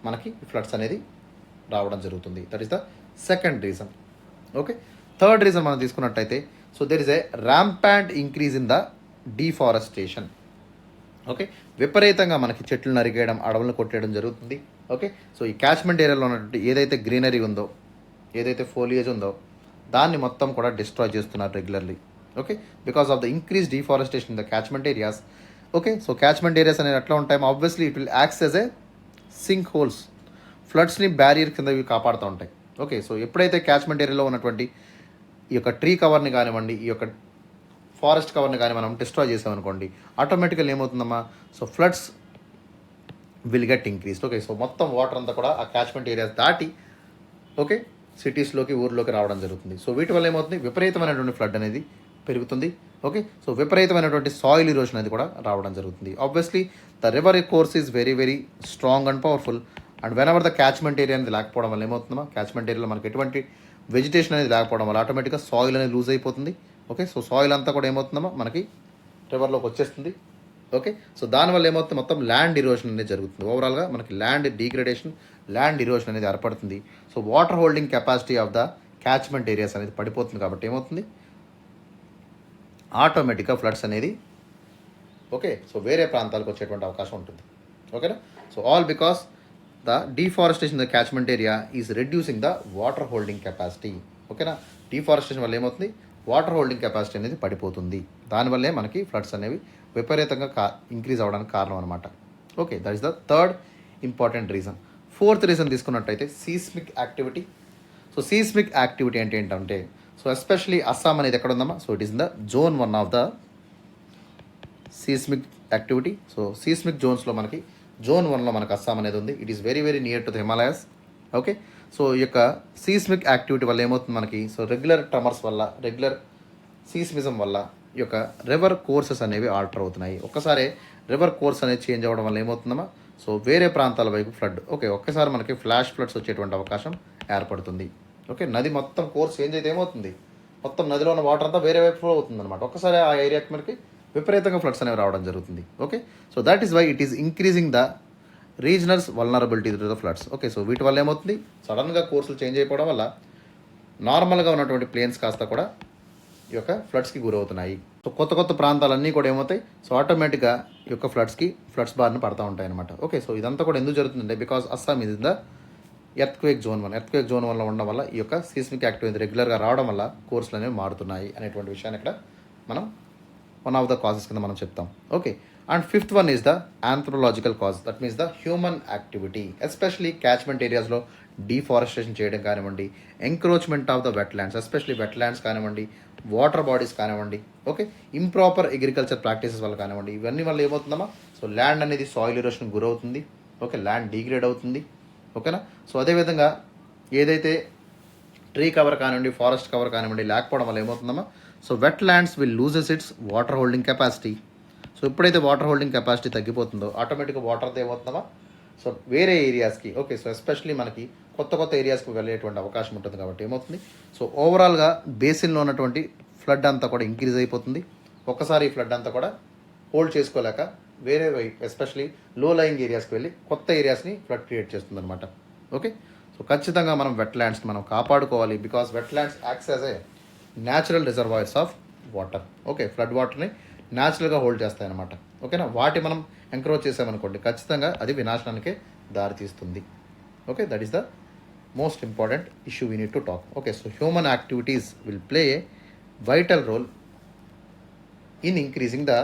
మనకి ఫ్లడ్స్ అనేది రావడం జరుగుతుంది. That is the second reason. Okay. Third reason మనం తీసుకున్నట్టయితే so there is a rampant increase in the deforestation. Okay. విపరీతంగా మనకి చెట్లు నరికేయడం, అడవులను కొట్టేయడం జరుగుతుంది. ఓకే. సో ఈ క్యాచ్మెంట్ ఏరియాలో ఉన్నటువంటి ఏదైతే గ్రీనరీ ఉందో, ఏదైతే ఫోలియేజ్ ఉందో దాన్ని మొత్తం కూడా డిస్ట్రాయ్ చేస్తున్నారు regularly. Okay. Because of the increase deforestation in the catchment areas. Okay. So catchment areas అనేది ఎట్లా ఉంటాయి, obviously it will acts as a sink holes, ఫ్లడ్స్ని బ్యారియర్ కింద ఇవి కాపాడుతూ ఉంటాయి. ఓకే. సో ఎప్పుడైతే క్యాచ్మెంట్ ఏరియాలో ఉన్నటువంటి ఈ యొక్క ట్రీ కవర్ని కానివ్వండి, ఈ యొక్క ఫారెస్ట్ కవర్ని కానీ మనం డిస్ట్రాయ్ చేసామనుకోండి, ఆటోమేటికల్ ఏమవుతుందమ్మా, so floods will get increased. Okay. So మొత్తం వాటర్ అంతా కూడా ఆ క్యాచ్మెంట్ ఏరియాస్ దాటి ఓకే సిటీస్లోకి, ఊర్లోకి రావడం జరుగుతుంది. సో వీటి వల్ల ఏమవుతుంది, విపరీతమైనటువంటి ఫ్లడ్ అనేది పెరుగుతుంది. ఓకే. సో విపరీతమైనటువంటి సాయిల్ ఇరోషన్ అనేది కూడా రావడం జరుగుతుంది. Obviously the river course is very very strong and powerful. And when ever the catchment area అనేది లేకపోవడం వల్ల ఏమవుతుందమ్మా, క్యాచ్మెంట్ ఏరియాలో మనకి ఎటువంటి వెజిటేషన్ అనేది లేకపోవడం వల్ల ఆటోమేటిక్గా సాయిల్ అనేది లూజ్ అయిపోతుంది. ఓకే. సో సాయిల్ అంతా కూడా ఏమవుతుందమ్మా మనకి రివర్లోకి వచ్చేస్తుంది. ఓకే. సో దానివల్ల ఏమవుతుంది, మొత్తం ల్యాండ్ ఇరోషన్ అనేది జరుగుతుంది. ఓవరాల్గా మనకి ల్యాండ్ డీగ్రేడేషన్, ల్యాండ్ ఇరోషన్ అనేది ఏర్పడుతుంది. So water holding capacity of the catchment areas అనేది పడిపోతుంది. కాబట్టి ఏమవుతుంది, ఆటోమేటిక్గా ఫ్లడ్స్ అనేది ఓకే సో వేరే ప్రాంతాలకు వచ్చేటువంటి అవకాశం ఉంటుంది. ఓకేనా. So all because the deforestation the catchment area is reducing the water holding capacity. ఓకేనా. డీఫారెస్టేషన్ వల్ల ఏమవుతుంది, వాటర్ హోల్డింగ్ కెపాసిటీ అనేది పడిపోతుంది. దానివల్లే మనకి ఫ్లడ్స్ అనేవి విపరీతంగా ఇంక్రీజ్ అవ్వడానికి కారణం అనమాట. Okay. That is the third important reason. Fourth reason తీసుకున్నట్టయితే seismic activity. So seismic activity అంటే ఏంటంటే సో ఎస్పెషలీ అస్సాం అనేది ఎక్కడ ఉందమ్మా, so it is in the zone 1 of the seismic activity. So seismic జోన్స్లో మనకి జోన్ 1లో మనకు అస్సాం అనేది ఉంది. It is very very near to the Himalayas. Okay. So ఈ యొక్క సీస్మిక్ యాక్టివిటీ వల్ల ఏమవుతుంది మనకి, సో రెగ్యులర్ ట్రమర్స్ వల్ల, రెగ్యులర్ సీస్మిజం వల్ల ఈ యొక్క రివర్ కోర్సెస్ అనేవి ఆల్టర్ అవుతున్నాయి. ఒక్కసారి రివర్ కోర్స్ అనేది చేంజ్ అవ్వడం వల్ల ఏమవుతుందమ్మా, సో వేరే ప్రాంతాల వైపు ఫ్లడ్, ఓకే, ఒక్కసారి మనకి ఫ్లాష్ ఫ్లడ్స్ వచ్చేటువంటి అవకాశం ఏర్పడుతుంది. ఓకే, నది మొత్తం కోర్స్ చేంజ్ అయితే ఏమవుతుంది, మొత్తం నదిలో ఉన్న వాటర్ అంతా వేరే వైపు ఫ్లో అవుతుంది అనమాట. ఒక్కసారి ఆ ఏరియాకి మనకి విపరీతంగా ఫ్లడ్స్ అనేవి రావడం జరుగుతుంది. Okay, so that is why it is increasing the regionals vulnerability to the floods. Okay, so వీటి వల్ల ఏమవుతుంది, సడన్గా కోర్సులు చేంజ్ అయిపోవడం వల్ల నార్మల్గా ఉన్నటువంటి ప్లేన్స్ కాస్త కూడా ఈ యొక్క ఫ్లడ్స్కి గురవుతున్నాయి. సో కొత్త కొత్త ప్రాంతాలన్నీ కూడా ఏమవుతాయి, సో ఆటోమేటిక్గా ఈ యొక్క ఫ్లడ్స్ బారిన పడుతూ ఉంటాయి అనమాట. ఓకే, సో ఇదంతా కూడా ఎందుకు జరుగుతుందంటే బికాస్ అస్సాం ఇది ద ఎర్త్క్వేక్ జోన్ 1 వల్ల ఉండడం వల్ల ఈ యొక్క సీస్మిక్ యాక్టివిటీ రెగ్యులర్గా రావడం వల్ల కోర్సులు అనేవి మారుతున్నాయి అనేటువంటి విషయాన్ని ఇక్కడ మనం వన్ ఆఫ్ ద కాజెస్ కింద మనం చెప్తాం. Okay, and fifth one is the anthrological cause, that means the human activity, especially catchment ఏరియాస్లో డీఫారెస్టేషన్ చేయడం కానివ్వండి, encroachment of the wetlands, especially wetlands కానివ్వండి, వాటర్ బాడీస్ కానివ్వండి, ఓకే, ఇంప్రాపర్ అగ్రికల్చర్ ప్రాక్టీసెస్ వల్ల కానివ్వండి, ఇవన్నీ వల్ల ఏమవుతుందమ్మా, సో ల్యాండ్ అనేది సాయిల్ ఎరోషన్ గురవుతుంది. ఓకే, ల్యాండ్ డిగ్రేడ్ అవుతుంది. ఓకేనా, సో అదేవిధంగా ఏదైతే ట్రీ కవర్ కానివ్వండి, ఫారెస్ట్ కవర్ కానివ్వండి లేకపోవడం వల్ల ఏమవుతుందమ్మా, so wetlands will loses it's water holding capacity. So ఎప్పుడైతే వాటర్ హోల్డింగ్ కెపాసిటీ తగ్గిపోతుందో ఆటోమేటిక్గా వాటర్తో ఏమవుతుందమ్మా, సో వేరే ఏరియాస్కి, ఓకే, సో ఎస్పెషలీ మనకి కొత్త ఏరియాస్కి వెళ్ళేటువంటి అవకాశం ఉంటుంది. కాబట్టి ఏమవుతుంది, సో ఓవరాల్గా బేసిన్లో ఉన్నటువంటి ఫ్లడ్ అంతా కూడా ఇంక్రీజ్ అయిపోతుంది. ఒక్కసారి ఈ ఫ్లడ్ అంతా కూడా హోల్డ్ చేసుకోలేక వేరే ఎస్పెషలీ లో లయింగ్ ఏరియాస్కి వెళ్ళి కొత్త ఏరియాస్ని ఫ్లడ్ క్రియేట్ చేస్తుంది అనమాట. ఓకే, సో ఖచ్చితంగా మనం వెట్లాండ్స్ని మనం కాపాడుకోవాలి. Because wetlands acts as a natural reservoirs of water. Okay, flood వాటర్ని న్యాచురల్గా హోల్డ్ చేస్తాయన్నమాట. ఓకేనా, వాటి మనం ఎంకరేజ్ చేసామనుకోండి ఖచ్చితంగా అది వినాశనానికే దారితీస్తుంది. Okay, that is the most important issue we need to talk. Okay, so human activities will play a vital role in increasing the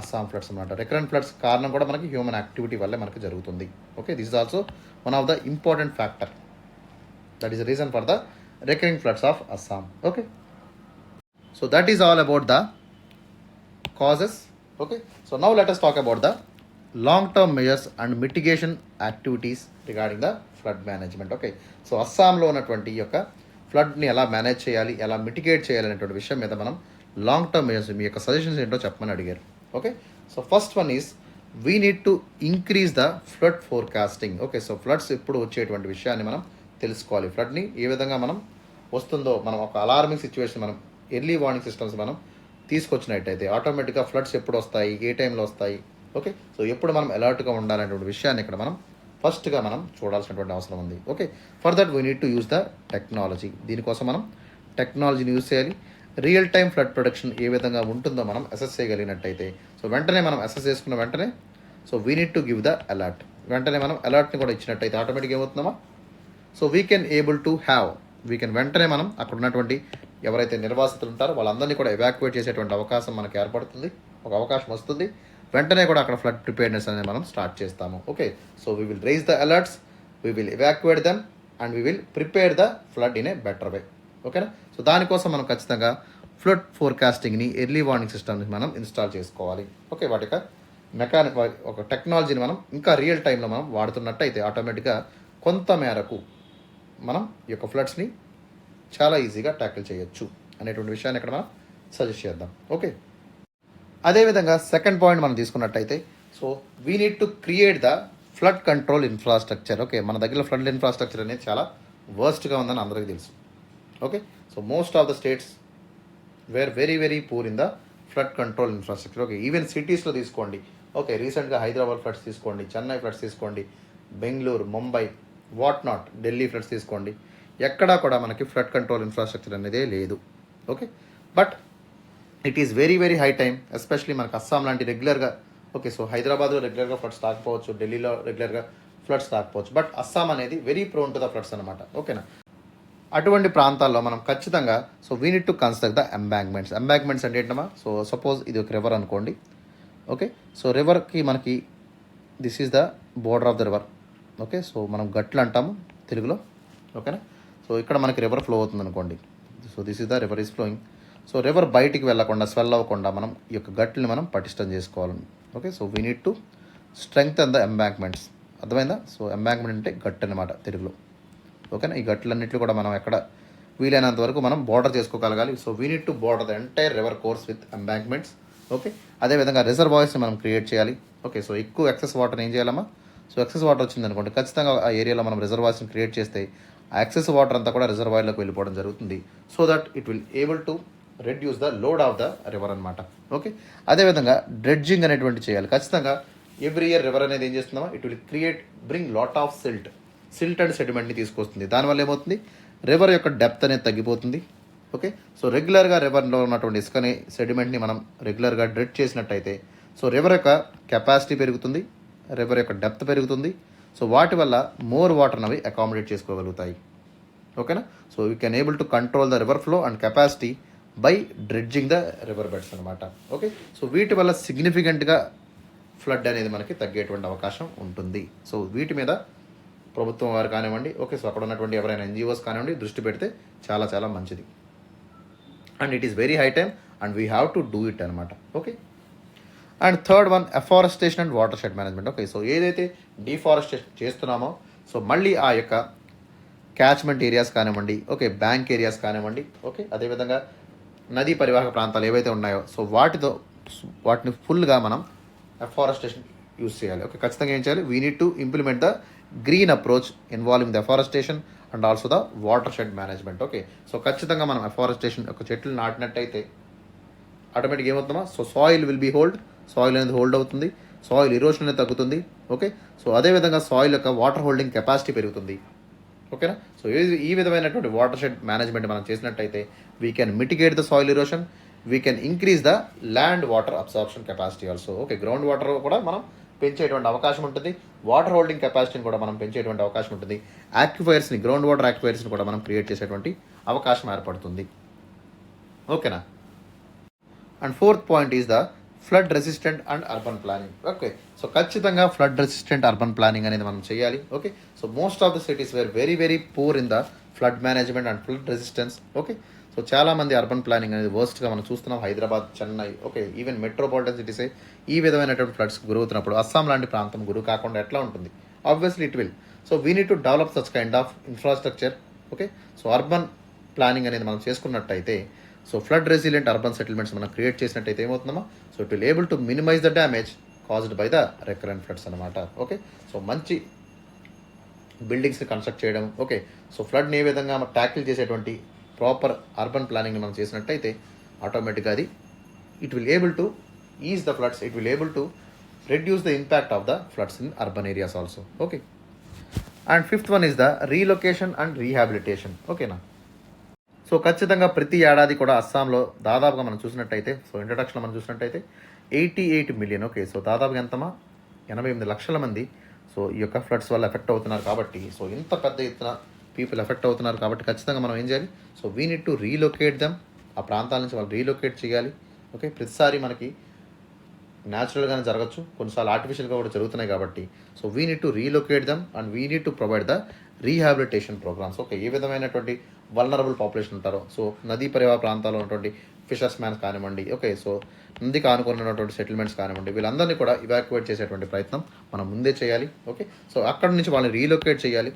Assam floods అనమాట. రికరెంట్ ఫ్లడ్స్ కారణం కూడా మనకి హ్యూమన్ యాక్టివిటీ వల్లే మనకి జరుగుతుంది. Okay, this is also one of the important factor, that is the reason for the recurring floods of Assam. Okay, so that is all about the causes. Okay, so now let us talk about the long term measures and mitigation activities regarding the flood management. Okay, so అస్సాంలో ఉన్నటువంటి ఈ యొక్క ఫ్లడ్ని ఎలా manage చేయాలి, ఎలా mitigate చేయాలి అనేటువంటి విషయం మీద మనం లాంగ్ టర్మ్ మెజర్స్ మీ యొక్క సజెషన్స్ ఏంటో చెప్పమని అడిగారు. Okay, so first one is we need to increase the flood forecasting. Okay, so floods ఎప్పుడు వచ్చేటువంటి విషయాన్ని మనం తెలుసుకోవాలి. ఫ్లడ్ని ఏ విధంగా మనం వస్తుందో మనం ఒక అలార్మింగ్ సిచ్యువేషన్, మనం ఎర్లీ వార్నింగ్ సిస్టమ్స్ మనం తీసుకొచ్చినట్టయితే ఆటోమేటిక్గా ఫ్లడ్స్ ఎప్పుడు వస్తాయి, ఏ టైంలో వస్తాయి, ఓకే, సో ఎప్పుడు మనం అలర్ట్గా ఉండాలనేటువంటి విషయాన్ని ఇక్కడ మనం ఫస్ట్గా మనం చూడాల్సినటువంటి అవసరం ఉంది. Okay, for that we need to use the technology. దీనికోసం మనం టెక్నాలజీని యూజ్ చేయాలి. రియల్ టైం ఫ్లడ్ ప్రొడక్షన్ ఏ విధంగా ఉంటుందో మనం అసెస్ చేయగలిగినట్టయితే, సో వెంటనే మనం అసెస్ చేసుకున్న వెంటనే so we need to give the alert. వెంటనే మనం అలర్ట్ని కూడా ఇచ్చినట్టయితే ఆటోమేటిక్గా ఏమవుతుందమ్మా, సో వీ కెన్ వెంటనే మనం అక్కడ ఉన్నటువంటి ఎవరైతే నిర్వాసితులు ఉంటారో వాళ్ళందరినీ కూడా ఎవాక్యువేట్ చేసేటువంటి అవకాశం మనకు ఏర్పడుతుంది, ఒక అవకాశం వస్తుంది. వెంటనే కూడా అక్కడ ఫ్లడ్ ప్రిపేర్నెస్ అనేది మనం స్టార్ట్ చేస్తాము. Okay, so we will raise the alerts, we will evacuate them and we will prepare the flood in a better way. ఓకేనా, సో దానికోసం మనం ఖచ్చితంగా ఫ్లడ్ ఫోర్కాస్టింగ్ని, ఎర్లీ వార్నింగ్ సిస్టమ్ని మనం ఇన్స్టాల్ చేసుకోవాలి. ఓకే, వాటి యొక్క ఒక టెక్నాలజీని మనం ఇంకా రియల్ టైంలో మనం వాడుతున్నట్టయితే ఆటోమేటిక్గా కొంత మేరకు మనం ఈ యొక్క ఫ్లడ్స్ని చాలా ఈజీగా ట్యాకిల్ చేయొచ్చు అనేటువంటి విషయాన్ని ఇక్కడ మనం సజెస్ట్ చేద్దాం. ఓకే, అదేవిధంగా సెకండ్ పాయింట్ మనం తీసుకున్నట్టయితే, so we need to create the flood control infrastructure. Okay, మన దగ్గర ఫ్లడ్ ఇన్ఫ్రాస్ట్రక్చర్ అనేది చాలా వర్స్ట్గా ఉందని అందరికీ తెలుసు. Okay, so most of the states wear very poor in the flood control infrastructure. Okay, even సిటీస్లో తీసుకోండి. ఓకే, రీసెంట్గా హైదరాబాద్ ఫ్లడ్స్ తీసుకోండి, చెన్నై ఫ్లడ్స్ తీసుకోండి, Bengaluru, Mumbai, what not, Delhi floods తీసుకోండి, ఎక్కడా కూడా మనకి ఫ్లడ్ కంట్రోల్ ఇన్ఫ్రాస్ట్రక్చర్ అనేదే లేదు. Okay, but it is very high time, especially మనకు అస్సాం లాంటి రెగ్యులర్గా, ఓకే, సో హైదరాబాద్లో రెగ్యులర్గా ఫ్లడ్స్ తాకపోవచ్చు, ఢిల్లీలో రెగ్యులర్గా ఫ్లడ్స్ తాకపోవచ్చు, బట్ అస్సాం అనేది very prone to the floods అనమాట. ఓకేనా, అటువంటి ప్రాంతాల్లో మనం ఖచ్చితంగా so we need to construct the embankments. Embankments అంటే ఏంటమ్మా, సో సపోజ్ ఇది ఒక రివర్ అనుకోండి. ఓకే, సో రివర్కి మనకి this is the border of the river. Okay, so మనం గట్లు అంటాము తెలుగులో. ఓకేనా, సో ఇక్కడ మనకి రివర్ ఫ్లో అవుతుంది అనుకోండి. So this is the river is flowing. So river బయటికి వెళ్ళకుండా, స్వెల్ అవ్వకుండా మనం ఈ యొక్క గట్లని మనం పటిష్టం చేసుకోవాలి. Okay, so we need to strengthen the embankments. అర్థమైందా, సో ఎంబాంక్మెంట్ అంటే గట్టు అనమాట తెలుగులో. ఓకేనా, ఈ గట్లన్నింటిలో కూడా మనం ఎక్కడ వీలైనంత వరకు మనం బార్డర్ చేసుకోగలగాలి. So we need to border the entire river course with embankments. Okay, అదేవిధంగా రిజర్వాయర్స్ని మనం క్రియేట్ చేయాలి. ఓకే, సో ఎక్కువ ఎక్సెస్ వాటర్ ఏం చేయాలమ్మా, సో ఎక్సెస్ వాటర్ వచ్చింది అనుకోండి, ఖచ్చితంగా ఆ ఏరియాలో మనం రిజర్వాయర్స్ని క్రియేట్ చేస్తే ఆ ఎక్సెస్ వాటర్ అంతా కూడా రిజర్వాయర్లోకి వెళ్ళిపోవడం జరుగుతుంది. So that it will able to reduce the load of the river అనమాట. ఓకే, అదేవిధంగా డ్రెడ్జింగ్ అనేటువంటి చేయాలి ఖచ్చితంగా. ఎవ్రీ ఇయర్ రివర్ అనేది ఏం చేస్తుందా, it will bring lot of silt and సెడిమెంట్ని తీసుకొస్తుంది. దానివల్ల ఏమవుతుంది, రివర్ యొక్క డెప్త్ అనేది తగ్గిపోతుంది. ఓకే, సో రెగ్యులర్గా రివర్లో ఉన్నటువంటి ఇసుకని సెడిమెంట్ని మనం రెగ్యులర్గా డ్రెడ్ చేసినట్టయితే సో రివర్ యొక్క కెపాసిటీ పెరుగుతుంది, రివర్ యొక్క డెప్త్ పెరుగుతుంది. సో వాటి వల్ల మోర్ వాటర్ అవి అకామిడేట్ చేసుకోగలుగుతాయి. ఓకేనా, so you can able to control the river flow and capacity by dredging the river beds అనమాట. ఓకే, సో వీటి వల్ల సిగ్నిఫికెంట్గా ఫ్లడ్ అనేది మనకి తగ్గేటువంటి అవకాశం ఉంటుంది. సో వీటి మీద ప్రభుత్వం వారు కానివ్వండి, ఓకే, సో అక్కడ ఉన్నటువంటి ఎవరైనా ఎన్జిఓస్ కానివ్వండి దృష్టి పెడితే చాలా చాలా మంచిది. And it is very high time and we have to do it అనమాట. Okay, and third one afforestation and watershed management. Okay, so ఏదైతే డిఫారెస్టేషన్ చేస్తున్నామో సో మళ్ళీ ఆ యొక్క క్యాచ్మెంట్ ఏరియాస్ కానివ్వండి, ఓకే, బ్యాంక్ ఏరియాస్ కానివ్వండి, ఓకే, అదేవిధంగా నదీ పరివాహక ప్రాంతాలు ఏవైతే ఉన్నాయో సో వాటిని ఫుల్గా మనం అఫారెస్టేషన్ యూస్ చేయాలి. ఓకే, ఖచ్చితంగా ఏం చేయాలి, we need to implement the green approach involving the afforestation and also the watershed management. Okay, so ఖచ్చితంగా మనం అఫారెస్టేషన్ ఒక చెట్లు నాటినట్టయితే ఆటోమేటిక్ ఏమవుతుందా, so soil will be soil అనేది హోల్డ్ అవుతుంది, సాయిల్ ఇరోషన్ అనేది తగ్గుతుంది. ఓకే, సో అదేవిధంగా సాయిల్ యొక్క వాటర్ హోల్డింగ్ కెపాసిటీ పెరుగుతుంది. ఓకేనా, సో ఈ విధమైనటువంటి వాటర్ షెడ్ మేనేజ్మెంట్ మనం చేసినట్టయితే we can mitigate the soil ఇరోషన్, we can increase the land water absorption capacity also. Okay, ground water కూడా మనం పెంచేటువంటి అవకాశం ఉంటుంది, వాటర్ హోల్డింగ్ కెపాసిటీని కూడా మనం పెంచేటువంటి అవకాశం ఉంటుంది, యాక్విఫైర్స్ని గ్రౌండ్ వాటర్ యాక్విఫైర్స్ని కూడా మనం క్రియేట్ చేసేటువంటి అవకాశం ఏర్పడుతుంది. ఓకేనా, and fourth point is the flood resistant and urban planning. Okay, so ఖచ్చితంగా ఫ్లడ్ రెసిస్టెంట్ అర్బన్ ప్లానింగ్ అనేది మనం చేయాలి. Okay, so most of the cities were very very poor in the flood management and flood resistance. Okay, so చాలామంది urban planning అనేది వర్స్ట్గా మనం చూస్తున్నాం. Hyderabad, Chennai, okay, even metropolitan సిటీసే ఈ విధమైనటువంటి ఫ్లడ్స్ గురవుతున్నప్పుడు అస్సాం లాంటి ప్రాంతం గురి కాకుండా ఎట్లా ఉంటుంది, obviously it will. So we need to develop such kind of infrastructure. Okay, so urban planning అనేది మనం చేసుకున్నట్టయితే so flood resilient urban settlements మనం క్రియేట్ చేసినట్టయితే ఏమవుతుందమ్మా, so it will able to minimise the damage caused by the recurrent floods అనమాట. Okay, so మంచి బిల్డింగ్స్ని construct చేయడం. ఓకే, సో ఫ్లడ్ని ఏ విధంగా ట్యాకిల్ చేసేటువంటి ప్రాపర్ అర్బన్ ప్లానింగ్ని మనం చేసినట్టయితే ఆటోమేటిక్గా అది it will able to is the floods, it will able to reduce the impact of the floods in urban areas also. Okay, and fifth one is the relocation and rehabilitation. ఓకేనా, so ఖచ్చితంగా ప్రతి ఏడాది కూడా అస్సాంలో దాదాపుగా మనం చూసినట్టయితే so ఇంట్రడక్షన్లో మనం చూసినట్టయితే 88 మిలియన్, ఓకే, సో దాదాపుగా ఎంతమా 88 లక్షల మంది సో ఈ యొక్క ఫ్లడ్స్ వల్ల ఎఫెక్ట్ అవుతున్నారు. కాబట్టి సో ఇంత పెద్ద ఎత్తున పీపుల్ ఎఫెక్ట్ అవుతున్నారు కాబట్టి ఖచ్చితంగా మనం ఏం చేయాలి, so we need to relocate them, ఆ ప్రాంతాల నుంచి వాళ్ళు రీలొకేట్ చేయాలి. ఓకే, ప్రతిసారి మనకి న్యాచురల్గానే జరగచ్చు, కొన్నిసార్లు ఆర్టిఫిషియల్గా కూడా జరుగుతున్నాయి కాబట్టి so we need to relocate them and we need to provide the rehabilitation programmes. Okay, ఏ విధమైనటువంటి వల్నరబుల్ పాపులేషన్ ఉంటారో సో నదీ పరివాహ ప్రాంతాల్లో ఉన్నటువంటి ఫిషర్స్ మ్యాన్స్ కానివ్వండి, ఓకే, సో నదికి ఆనుకున్నటువంటి సెటిల్మెంట్స్ కానివ్వండి, వీళ్ళందరినీ కూడా ఇవాక్యువేట్ చేసేటువంటి ప్రయత్నం మనం ముందే చేయాలి. ఓకే, సో అక్కడ నుంచి వాళ్ళని రీలొకేట్ చేయాలి,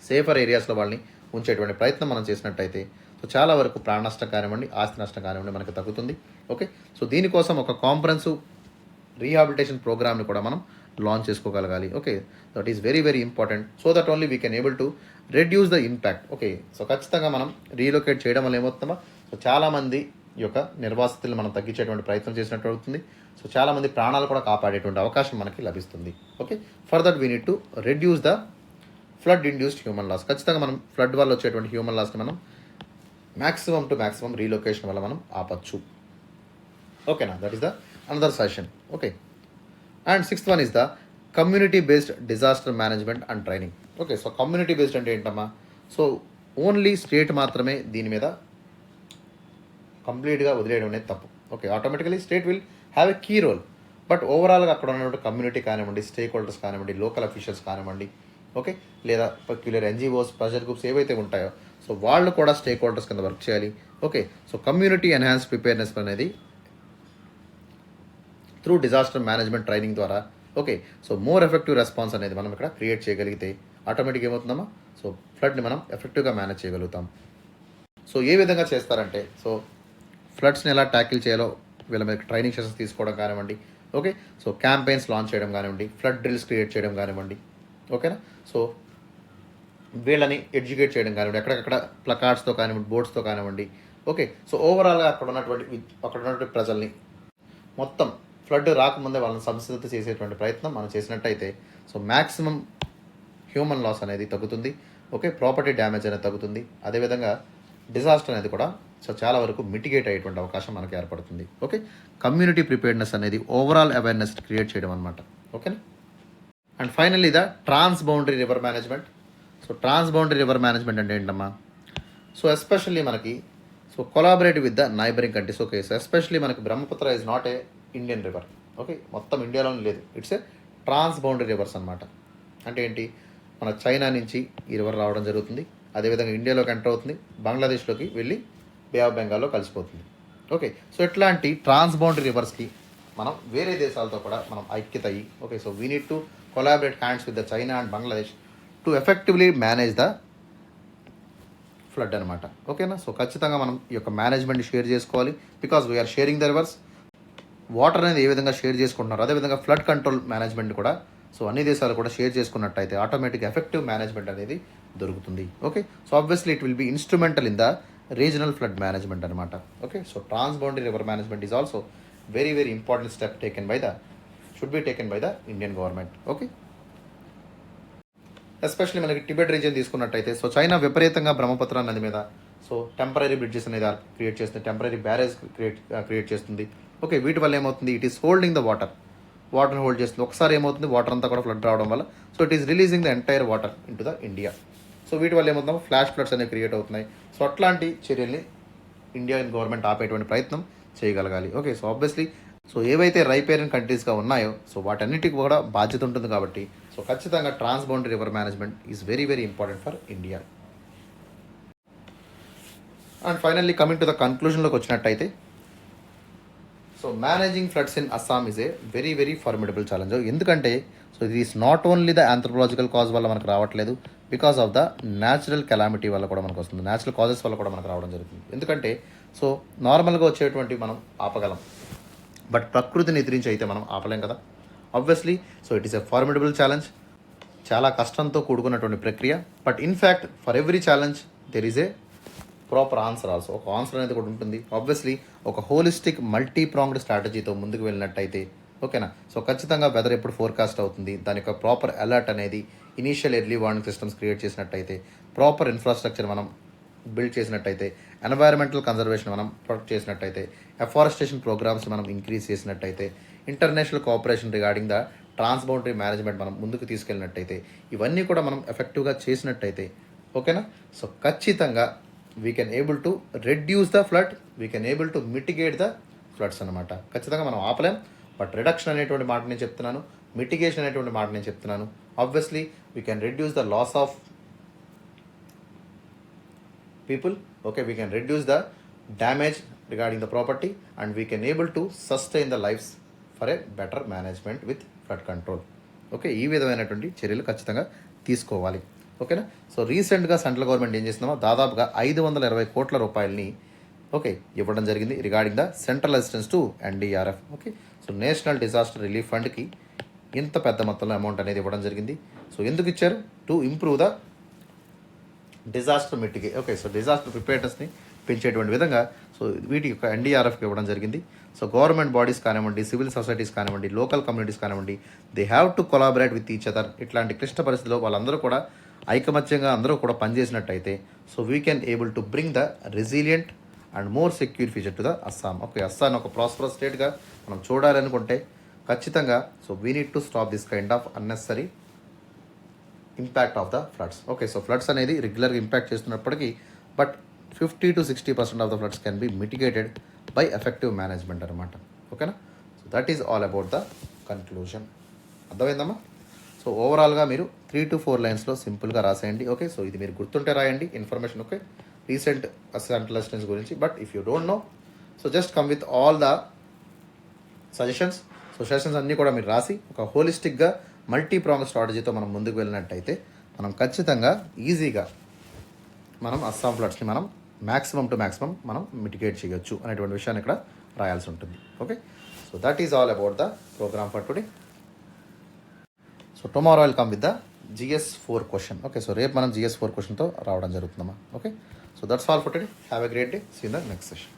సేఫర్ ఏరియాస్లో వాళ్ళని ఉంచేటువంటి ప్రయత్నం మనం చేసినట్టయితే సో చాలా వరకు ప్రాణ నష్టం కానివ్వండి, ఆస్తి నష్టం కానివ్వండి మనకు తగ్గుతుంది. ఓకే, సో దీనికోసం ఒక కాంప్రహెన్సివ్ రీహాబిలిటేషన్ ప్రోగ్రామ్ని కూడా మనం లాంచ్ చేసుకోగలగాలి. Okay, that is very very important so that only we can able to reduce the impact. Okay, so ఖచ్చితంగా మనం రీలొకేట్ చేయడం వల్ల ఏమవుతుందా, సో చాలామంది ఈ యొక్క నిర్వాసితులు మనం తగ్గించేటువంటి ప్రయత్నం చేసినట్టు అవుతుంది. సో చాలామంది ప్రాణాలు కూడా కాపాడేటువంటి అవకాశం మనకి లభిస్తుంది. Okay, for that we need to reduce the flood induced human loss. ఖచ్చితంగా మనం ఫ్లడ్ వల్ల వచ్చేటువంటి హ్యూమన్ లాస్ని మనం మ్యాక్సిమం టు మ్యాక్సిమం రీలొకేషన్ వల్ల మనం ఆపచ్చు. ఓకేనా, that is the another session. Okay, and sixth one is the community based disaster management and training. Okay, so community based అంటే ఏంటమ్మా, సో ఓన్లీ స్టేట్ మాత్రమే దీని మీద కంప్లీట్గా వదిలేయడం అనేది తప్పు. Okay, automatically state will have a key role, but ఓవరాల్గా అక్కడ ఉన్నటువంటి కమ్యూనిటీ కానివ్వండి, స్టేక్ హోల్డర్స్ కానివ్వండి, లోకల్ అఫీషియల్స్ కానివ్వండి, ఓకే, లేదా పర్టిక్యులర్ ఎన్జిఓస్, ప్రెషర్ గ్రూప్స్ ఏవైతే ఉంటాయో సో వాళ్ళు కూడా స్టేక్ హోల్డర్స్ కింద వర్క్ చేయాలి. Okay, so community enhance preparedness అనేది త్రూ డిజాస్టర్ మేనేజ్మెంట్ ట్రైనింగ్ ద్వారా okay, so more effective response అనేది మనం ఇక్కడ క్రియేట్ చేయగలిగితే ఆటోమేటిక్గా ఏమవుతుందమ్మా, సో ఫ్లడ్ని మనం ఎఫెక్టివ్గా మేనేజ్ చేయగలుగుతాం. సో ఏ విధంగా చేస్తారంటే, సో ఫ్లడ్స్ని ఎలా ట్యాకిల్ చేయాలో వీళ్ళ మీద ట్రైనింగ్ సెషన్స్ తీసుకోవడం కానివ్వండి, ఓకే. సో క్యాంపెయిన్స్ లాంచ్ చేయడం కానివ్వండి, ఫ్లడ్ డ్రిల్స్ క్రియేట్ చేయడం కానివ్వండి, ఓకేనా. సో వీళ్ళని ఎడ్యుకేట్ చేయడం కానివ్వండి, ఎక్కడెక్కడ ప్లకార్డ్స్తో కానివ్వండి, బోర్డ్స్తో కానివ్వండి, ఓకే. సో ఓవరాల్గా అక్కడ ఉన్నటువంటి ప్రజల్ని మొత్తం ఫ్లడ్ రాకముందే వాళ్ళని సంసిద్ధత చేసేటువంటి ప్రయత్నం మనం చేసినట్టయితే సో మ్యాక్సిమం హ్యూమన్ లాస్ అనేది తగ్గుతుంది, ఓకే. ప్రాపర్టీ డ్యామేజ్ అనేది తగ్గుతుంది. అదేవిధంగా డిజాస్టర్ అనేది కూడా సో చాలా వరకు మిటిగేట్ అయ్యేటువంటి అవకాశం మనకు ఏర్పడుతుంది, ఓకే. కమ్యూనిటీ ప్రిపేర్నెస్ అనేది ఓవరాల్ అవేర్నెస్ క్రియేట్ చేయడం అనమాట, ఓకేనా. And finally the transboundary river management. So transboundary river management అంటే ఏంటమ్మా, సో ఎస్పెషల్లీ మనకి so collaborate with the neighbouring countries, okay. So especially మనకి Brahmaputra is not a Indian river, okay. మొత్తం ఇండియాలోనే లేదు, it's a transboundary rivers అనమాట. అంటే ఏంటి, మన చైనా నుంచి ఈ రివర్ రావడం జరుగుతుంది, అదేవిధంగా ఇండియాలోకి ఎంటర్ అవుతుంది, బంగ్లాదేశ్లోకి వెళ్ళి బే ఆఫ్ బెంగాల్లో కలిసిపోతుంది, ఓకే. సో ఇట్లాంటి ట్రాన్స్ బౌండరీ రివర్స్కి మనం వేరే దేశాలతో కూడా మనం ఐక్యత అయ్యి, okay. So we need to collaborate hands with the China and Bangladesh to effectively manage the flood అనమాట, ఓకేనా. సో ఖచ్చితంగా మనం ఈ యొక్క మేనేజ్మెంట్ షేర్ చేసుకోవాలి, because we are sharing the rivers. Water అనేది ఏ విధంగా షేర్ చేసుకుంటున్నారు, అదేవిధంగా ఫ్లడ్ కంట్రోల్ మేనేజ్మెంట్ కూడా సో అన్ని దేశాలు కూడా షేర్ చేసుకున్నట్టయితే ఆటోమేటిక్ ఎఫెక్టివ్ మేనేజ్మెంట్ అనేది దొరుకుతుంది, okay. So obviously it will be instrumental in the regional flood management అనమాట, okay. So transboundary river management is also very very important step should be taken by the Indian government, okay. Especially మనకి Tibet region తీసుకున్నట్టయితే so China విపరీతంగా బ్రహ్మపుత్ర నది మీద so temporary bridges అనేది create చేస్తుంది, temporary barrage create చేస్తుంది, okay. వీటి వల్ల ఏమవుతుంది, ఇట్ ఈస్ హోల్డింగ్ ద వాటర్ని హోల్డ్ చేస్తుంది. ఒకసారి ఏమవుతుంది, వాటర్ అంతా కూడా ఫ్లడ్ రావడం వల్ల so it is releasing the entire water in to the India. So వీటి వల్ల ఏమవుతుందో ఫ్లాష్ ఫ్లడ్స్ అనేవి క్రియేట్ అవుతున్నాయి. సో అట్లాంటి చర్యల్ని ఇండియన్ గవర్నమెంట్ ఆపేటువంటి ప్రయత్నం చేయగలగాలి, ఓకే. సో ఆబ్వియస్లీ సో ఏవైతే రైపేరియన్ కంట్రీస్గా ఉన్నాయో సో వాటన్నిటికి కూడా బాధ్యత ఉంటుంది కాబట్టి సో ఖచ్చితంగా transboundary river management is very very important for India. And finally coming to the కన్క్లూజన్లోకి వచ్చినట్టయితే so managing floods in Assam is a very very formidable challenge. ఎందుకంటే సో ఇది is not only the anthropological cause వల్ల మనకు రావట్లేదు, because of the natural calamity వల్ల కూడా మనకు వస్తుంది, న్యాచురల్ కాజెస్ వల్ల కూడా మనకు రావడం జరుగుతుంది. ఎందుకంటే సో నార్మల్గా వచ్చేటువంటి మనం ఆపగలం, బట్ ప్రకృతిని ఎదిరించి అయితే మనం ఆపలేం కదా. Obviously so it is a formidable challenge, చాలా కష్టంతో కూడుకున్నటువంటి ప్రక్రియ. But in fact for every challenge there is a proper answer also, ఒక ఆన్సర్ అనేది కూడా ఉంటుంది. ఆబ్వియస్లీ ఒక హోలిస్టిక్ మల్టీ ప్రాంగ్డ్ స్ట్రాటజీతో ముందుకు వెళ్ళినట్టయితే, ఓకేనా. సో ఖచ్చితంగా వెదర్ ఎప్పుడు ఫోర్కాస్ట్ అవుతుంది, దాని యొక్క ప్రాపర్ అలర్ట్ అనేది initial early warning systems create చేసినట్టయితే, ప్రాపర్ ఇన్ఫ్రాస్ట్రక్చర్ మనం బిల్డ్ చేసినట్టయితే, ఎన్వైరన్మెంటల్ కన్జర్వేషన్ మనం ప్రొటెక్ట్ చేసినట్టయితే, ఎఫారెస్టేషన్ ప్రోగ్రామ్స్ మనం ఇంక్రీజ్ చేసినట్టయితే, international cooperation regarding the transboundary management మనం ముందుకు తీసుకెళ్ళినట్టయితే, ఇవన్నీ కూడా మనం ఎఫెక్టివ్గా చేసినట్టయితే, ఓకేనా. సో ఖచ్చితంగా we can able to reduce the flood, we can able to mitigate the floods అనమాట. ఖచ్చితంగా మనం ఆపలేం, బట్ రిడక్షన్ అనేటువంటి మాట నేను చెప్తున్నాను, మిటిగేషన్ అనేటువంటి మాట నేను చెప్తున్నాను. Obviously we can reduce the loss of people, okay. We can reduce the damage regarding the property and we can able to sustain the lives for a better management with flood control, okay. ఈ విధమైనటువంటి చర్యలు ఖచ్చితంగా తీసుకోవాలి, ఓకేనా. So రీసెంట్గా central government ఏం చేస్తుందో దాదాపుగా 520 కోట్ల రూపాయలని ఓకే ఇవ్వడం జరిగింది regarding the central assistance to NDRF, okay. So national disaster relief ఫండ్కి ఇంత పెద్ద మొత్తంలో అమౌంట్ అనేది ఇవ్వడం జరిగింది. సో ఎందుకు ఇచ్చారు, to improve the disaster okay. So disaster ప్రిపేర్నెస్ని పెంచేటువంటి విధంగా సో వీటి యొక్క NDRFకి ఇవ్వడం జరిగింది. సో గవర్నమెంట్ బాడీస్ కానివ్వండి, సివిల్ సొసైటీస్ కానివ్వండి, లోకల్ కమ్యూనిటీస్ కానివ్వండి, they have to collaborate with each other. ఇట్లాంటి క్లిష్ట పరిస్థితుల్లో వాళ్ళందరూ కూడా ఐకమత్యంగా అందరూ కూడా పనిచేసినట్టయితే so we can able to bring the resilient and more secure future to the Assam, okay. Assam ఒక ప్రాస్పరస్ స్టేట్గా మనం చూడాలనుకుంటే ఖచ్చితంగా so we need to stop this kind of unnecessary impact of the floods, okay. So floods అనేది రెగ్యులర్గా impact చేస్తున్నప్పటికీ but 50 to 60% of the floods can be మిటిగేటెడ్ by effective management అనమాట, ఓకేనా. So that is all about the conclusion. అర్థమైందమ్మా. So ఓవరాల్గా మీరు 3 to 4 లైన్స్లో సింపుల్గా రాసేయండి, ఓకే. సో ఇది మీరు గుర్తుంటే రాయండి information, okay, recent central assistance గురించి. But if you don't know so just come with all the suggestions. So suggestions అన్నీ కూడా మీరు రాసి ఒక హోలిస్టిక్గా మల్టీ ప్రాంగ్ స్ట్రాటజీతో మనం ముందుకు వెళ్ళినట్టయితే మనం ఖచ్చితంగా ఈజీగా మనం అస్సాం ఫ్లడ్స్ని మనం మ్యాక్సిమం టు మ్యాక్సిమం మనం మిటిగేట్ చేయొచ్చు అనేటువంటి విషయాన్ని ఇక్కడ రాయాల్సి ఉంటుంది. Okay, so that is all about the programme for today. So tomorrow I'll come with the GS4 question. Okay, so రేపు మనం GS4 క్వశ్చన్తో రావడం జరుగుతుందమ్మా. Okay, so that's all for today. Have a great day. See in the next session.